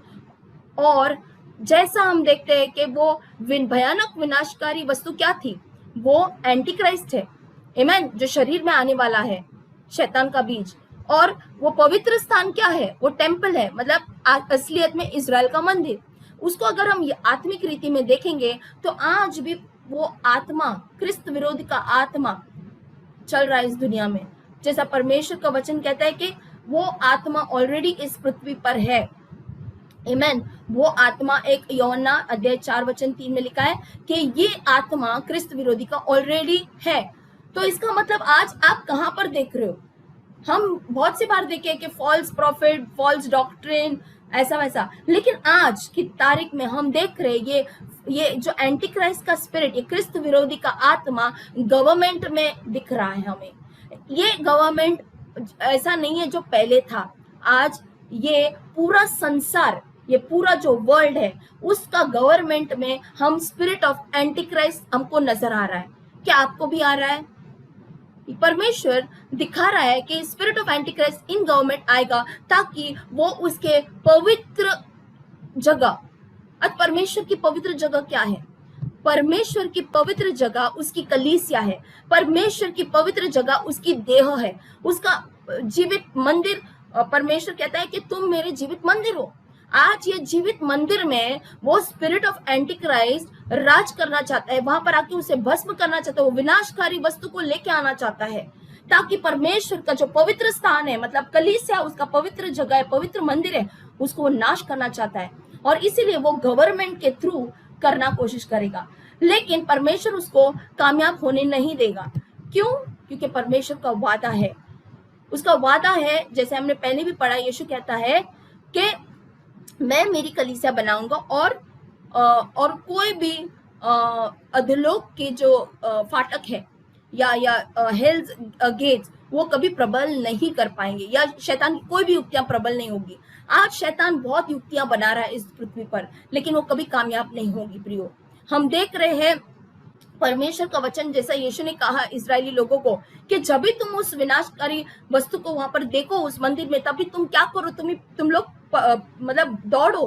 और जैसा हम देखते हैं कि वो भयानक विनाशकारी वस्तु क्या थी, वो एंटी क्राइस्ट है, आमीन, जो शरीर में आने वाला है, शैतान का बीज। और वो पवित्र स्थान क्या है, वो टेम्पल है, मतलब असलियत में इजराइल का मंदिर। उसको अगर हम आत्मिक रीति में देखेंगे तो आज भी वो आत्मा, क्रिस्त विरोधी का आत्मा चल रहा है इस दुनिया में। जैसा परमेश्वर का वचन कहता है कि वो आत्मा ऑलरेडी इस पृथ्वी पर है, आमीन। वो आत्मा, एक यूहन्ना अध्याय 4 वचन 3 में लिखा है कि ये आत्मा क्रिस्त विरोधी का ऑलरेडी है। तो इसका मतलब आज आप कहां पर देख रहे हो? हम बहुत सी बार देखे कि फॉल्स प्रॉफिट, फॉल्स डॉक्ट्रिन, ऐसा वैसा, लेकिन आज की तारीख में हम देख रहे ये जो एंटी क्राइस्ट का स्पिरिट, ये क्रिस्त विरोधी का आत्मा गवर्नमेंट में दिख रहा है हमें। ये गवर्नमेंट ऐसा नहीं है जो पहले था, आज ये पूरा संसार, ये पूरा जो वर्ल्ड है उसका गवर्नमेंट में हम स्पिरिट ऑफ एंटी क्राइस्ट हमको नजर आ रहा है। क्या आपको भी आ रहा है? परमेश्वर दिखा रहा है कि spirit of anti Christ in government आएगा ताकि वो उसके पवित्र जगह, परमेश्वर की पवित्र जगह क्या है? परमेश्वर की पवित्र जगह उसकी कलीसिया है, परमेश्वर की पवित्र जगह उसकी देह है, उसका जीवित मंदिर। परमेश्वर कहता है कि तुम मेरे जीवित मंदिर हो। आज ये जीवित मंदिर में वो स्पिरिट ऑफ एंटी क्राइस्ट राज करना चाहता है, वहां पर आके उसे भस्म करना चाहता है, वो विनाशकारी वस्तु को लेके आना चाहता है, ताकि परमेश्वर का जो पवित्र स्थान है, मतलब कलीसिया, उसका पवित्र जगह है, पवित्र मंदिर है, उसको वो नाश करना चाहता है। और इसीलिए वो गवर्नमेंट के थ्रू करना कोशिश करेगा, लेकिन परमेश्वर उसको कामयाब होने नहीं देगा। क्यों? क्योंकि परमेश्वर का वादा है, उसका वादा है, जैसे हमने पहले भी पढ़ा, यीशु कहता है कि मैं मेरी कलीसिया बनाऊंगा और कोई भी अधोलोक के जो फाटक है या हेल्स गेट्स वो कभी प्रबल नहीं कर पाएंगे, या शैतान की कोई भी युक्तियां प्रबल नहीं होगी। आज शैतान बहुत युक्तियां बना रहा है इस पृथ्वी पर, लेकिन वो कभी कामयाब नहीं होगी प्रियो। हम देख रहे हैं परमेश्वर का वचन, जैसा यीशु ने कहा इजरायली लोगों को कि जब भी तुम उस विनाशकारी वस्तु को वहां पर देखो उस मंदिर में, तभी तुम क्या करो, तुम लोग मतलब दौड़ो।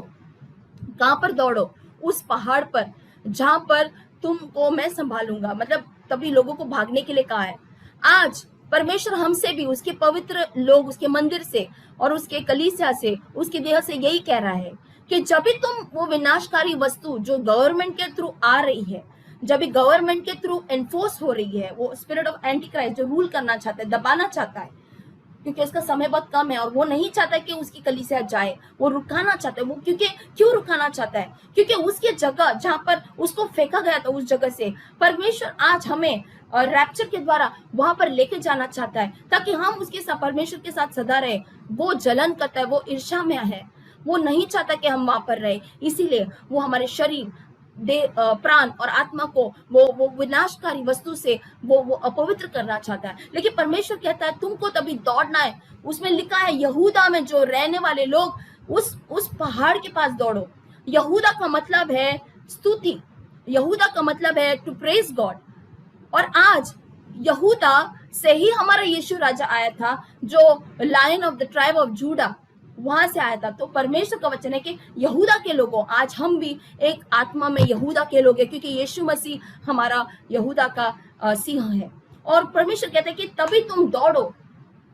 कहां पर दौड़ो? उस पहाड़ पर जहां पर तुमको मैं संभालूंगा, मतलब तभी लोगों को भागने के लिए कहा है। आज परमेश्वर हमसे भी, उसके पवित्र लोग, उसके मंदिर से और उसके कलीसिया से, उसकी देह से यही कह रहा है कि जब भी तुम वो विनाशकारी वस्तु जो गवर्नमेंट के थ्रू आ रही है, जब भी गवर्नमेंट के थ्रू एनफोर्स हो रही है, वो स्पिरिट ऑफ एंटी क्राइस्ट जो रूल करना चाहता है, दबाना चाहता है, क्योंकि उसका समय बहुत कम है और वो नहीं चाहता कि उसकी कलीसिया जाए, वो रुकाना चाहता है। वो क्योंकि क्यों रुकाना चाहता है? क्योंकि उसकी जगह जहां पर उसको फेंका गया था, उस जगह से परमेश्वर आज हमें रैप्चर के द्वारा वहां पर लेके जाना चाहता है, ताकि हम उसके साथ, परमेश्वर के साथ सदा रहे। वो जलन करता है, वो ईर्ष्या में है, वो नहीं चाहता कि हम वहां पर रहे, इसीलिए वो हमारे शरीर, प्राण और आत्मा को वो विनाशकारी वस्तु से वो अपवित्र करना चाहता है। लेकिन परमेश्वर कहता है तुमको तभी दौड़ना है। उसमें लिखा है यहूदा में जो रहने वाले लोग, उस पहाड़ के पास दौड़ो। यहूदा का मतलब है स्तुति, यहूदा का मतलब है टू प्रेज गॉड। और आज यहूदा से ही हमारा यीशु राजा आया था, जो lion of the tribe of Judah, वहां से आया था। तो परमेश्वर का वचन है कि यहूदा के लोगों, आज हम भी एक आत्मा में यहूदा के लोग हैं, क्योंकि यीशु मसीह हमारा यहूदा का सिंह है। और परमेश्वर कहते हैं कि तभी तुम दौड़ो,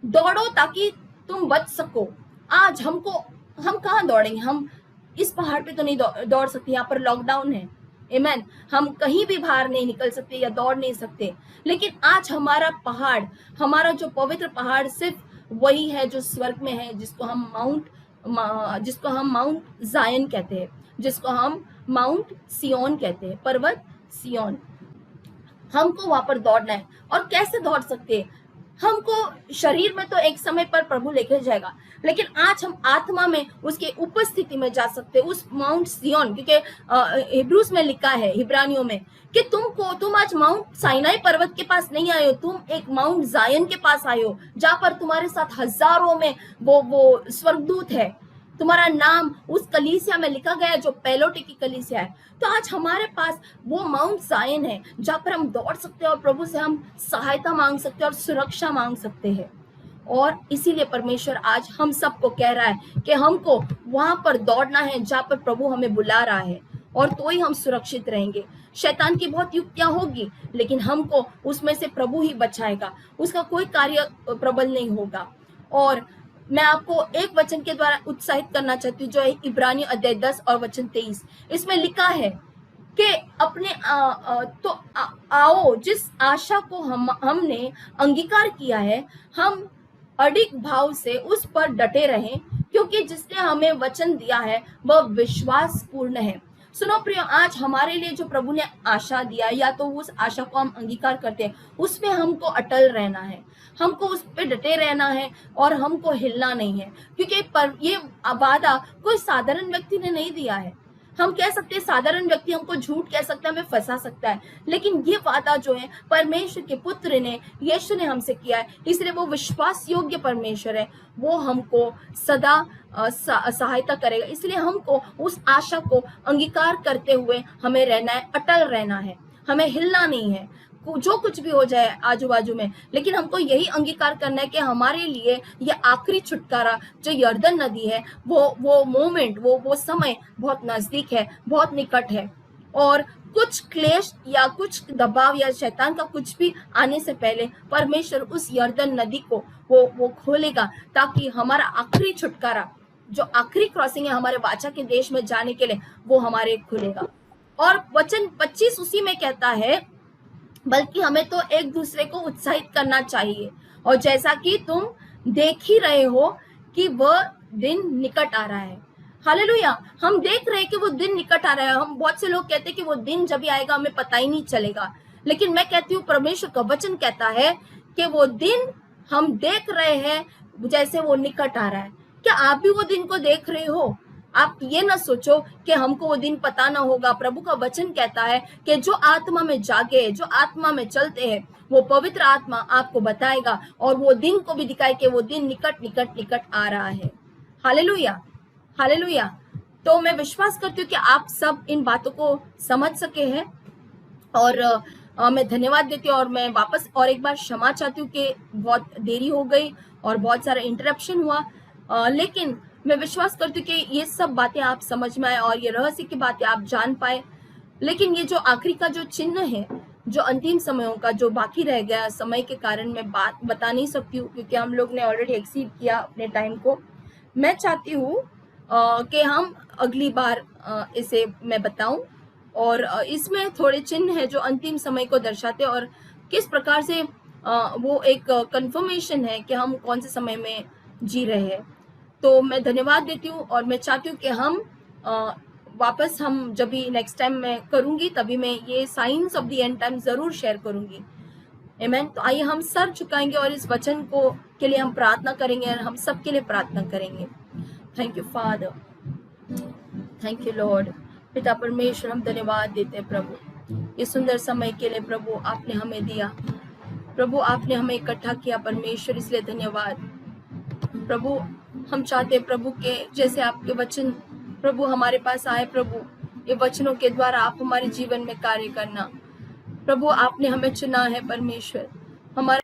दौड़ो ताकि तुम बच सको। आज हम कहाँ दौड़ेंगे? हम इस पहाड़ पे तो नहीं दौड़ सकते, यहाँ पर लॉकडाउन है, आमेन। हम कहीं भी बाहर नहीं निकल सकते या दौड़ नहीं सकते। लेकिन आज हमारा पहाड़, हमारा जो पवित्र पहाड़ सिर्फ वही है जो स्वर्ग में है, जिसको हम माउंट जायन कहते हैं, जिसको हम माउंट सियोन कहते हैं, पर्वत सियोन। हमको वहां पर दौड़ना है। और कैसे दौड़ सकते हैं? हमको शरीर में तो एक समय पर प्रभु लेके जाएगा, लेकिन आज हम आत्मा में उसके उपस्थिति में जा सकते हैं, उस माउंट सियोन। क्योंकि हिब्रूस में लिखा है, इब्रानियों में, कि तुम आज माउंट साइनाई पर्वत के पास नहीं आए हो, तुम एक माउंट जायन के पास आए हो, जहां पर तुम्हारे साथ हजारों में वो स्वर्गदूत है। तुम्हारा नाम उस कलीसिया में लिखा गया है जो पैलोटे की कलीसिया है। तो आज हमारे पास वो माउंट जायन है, जहां पर हम दौड़ सकते हैं और प्रभु से हम सहायता मांग सकते हैं और सुरक्षा मांग सकते हैं। और इसीलिए परमेश्वर आज हम सबको कह रहा है कि हमको वहां पर दौड़ना है जहां पर प्रभु हमें बुला रहा है, और तो ही हम सुरक्षित रहेंगे। शैतान की बहुत युक्तियां होगी, लेकिन हमको उसमें से प्रभु ही बचाएगा, उसका कोई कार्य प्रबल नहीं होगा। और मैं आपको एक वचन के द्वारा उत्साहित करना चाहती हूँ, जो है इब्रानी अध्याय 10 और वचन 23। इसमें लिखा है कि अपने आओ, जिस आशा को हमने अंगीकार किया है, हम अडिग भाव से उस पर डटे रहें, क्योंकि जिसने हमें वचन दिया है वह विश्वास पूर्ण है। सुनो प्रियो, आज हमारे लिए जो प्रभु ने आशा दिया, या तो उस आशा को हम अंगीकार करते हैं, उसमें हमको अटल रहना है, हमको उस पे डटे रहना है और हमको हिलना नहीं है। क्योंकि ये वादा कोई साधारण व्यक्ति ने नहीं दिया है। हम कह सकते हैं साधारण व्यक्ति हमको झूठ कह सकता है, हमें फंसा सकता है, लेकिन ये वादा जो है परमेश्वर के पुत्र ने, यीशु ने हमसे किया है, इसलिए वो विश्वास योग्य परमेश्वर है, वो हमको सदा सहायता करेगा। इसलिए हमको उस आशा को अंगीकार करते हुए हमें रहना है, अटल रहना है, हमें हिलना नहीं है, जो कुछ भी हो जाए आजू बाजू में। लेकिन हमको यही अंगीकार करना है कि हमारे लिए ये आखिरी छुटकारा जो यर्दन नदी है, वो मोमेंट, वो समय बहुत नजदीक है, बहुत निकट है। और कुछ क्लेश या कुछ दबाव या शैतान का कुछ भी आने से पहले परमेश्वर उस यर्दन नदी को वो खोलेगा, ताकि हमारा आखिरी छुटकारा, जो आखिरी क्रॉसिंग है हमारे वाचा के देश में जाने के लिए, वो हमारे खुलेगा। और वचन 25 उसी में कहता है, बल्कि हमें तो एक दूसरे को उत्साहित करना चाहिए, और जैसा कि तुम देख ही रहे हो कि वह दिन निकट आ रहा है। हालेलुया, हम देख रहे हैं कि वो दिन निकट आ रहा है। हम बहुत से लोग कहते हैं कि वो दिन जब भी आएगा हमें पता ही नहीं चलेगा, लेकिन मैं कहती हूँ परमेश्वर का वचन कहता है कि वो दिन हम देख रहे हैं जैसे वो निकट आ रहा है। क्या आप भी वो दिन को देख रहे हो? आप ये ना सोचो कि हमको वो दिन पता ना होगा। प्रभु का वचन कहता है कि जो आत्मा में जागे, जो आत्मा में चलते हैं, वो पवित्र आत्मा आपको बताएगा और वो दिन को भी दिखाए कि वो दिन निकट निकट निकट आ रहा है। Hallelujah, hallelujah. तो मैं विश्वास करती हूँ कि आप सब इन बातों को समझ सके हैं, और मैं धन्यवाद देती हूँ। और मैं वापस और एक बार क्षमा चाहती हूँ कि बहुत देरी हो गई और बहुत सारा इंटरप्शन हुआ, लेकिन मैं विश्वास करती हूँ कि ये सब बातें आप समझ में आए और ये रहस्य की बातें आप जान पाए। लेकिन ये जो आखिरी का जो चिन्ह है, जो अंतिम समयों का जो बाकी रह गया समय के कारण मैं बात बता नहीं सकती हूँ, क्योंकि हम लोग ने ऑलरेडी एक्सीड किया अपने टाइम को। मैं चाहती हूँ कि हम अगली बार इसे मैं बताऊं, और इसमें थोड़े चिन्ह हैं जो अंतिम समय को दर्शाते हैं और किस प्रकार से वो एक कंफर्मेशन है कि हम कौन से समय में जी रहे हैं। तो मैं धन्यवाद देती हूँ और मैं चाहती हूँ कि हम अ, वापस हम जब भी नेक्स्ट टाइम मैं करूँगी तभी मैं ये science of the end time ज़रूर शेयर करूँगी। आमेन। तो आइए हम सर झुकाएंगे और इस वचन को के लिए हम प्रार्थना करेंगे और हम सबके लिए प्रार्थना करेंगे। Thank you father, thank you Lord. पिता परमेश्वर, हम धन्यवाद देते हैं प्रभु ये सुंदर समय के लिए प्रभु आपने हमें दिया। प्रभु आपने हमें इकट्ठा किया परमेश्वर, इसलिए धन्यवाद प्रभु। हम चाहते हैं प्रभु के जैसे आपके वचन प्रभु हमारे पास आए प्रभु, ये वचनों के द्वारा आप हमारे जीवन में कार्य करना। प्रभु आपने हमें चुना है परमेश्वर, हमारा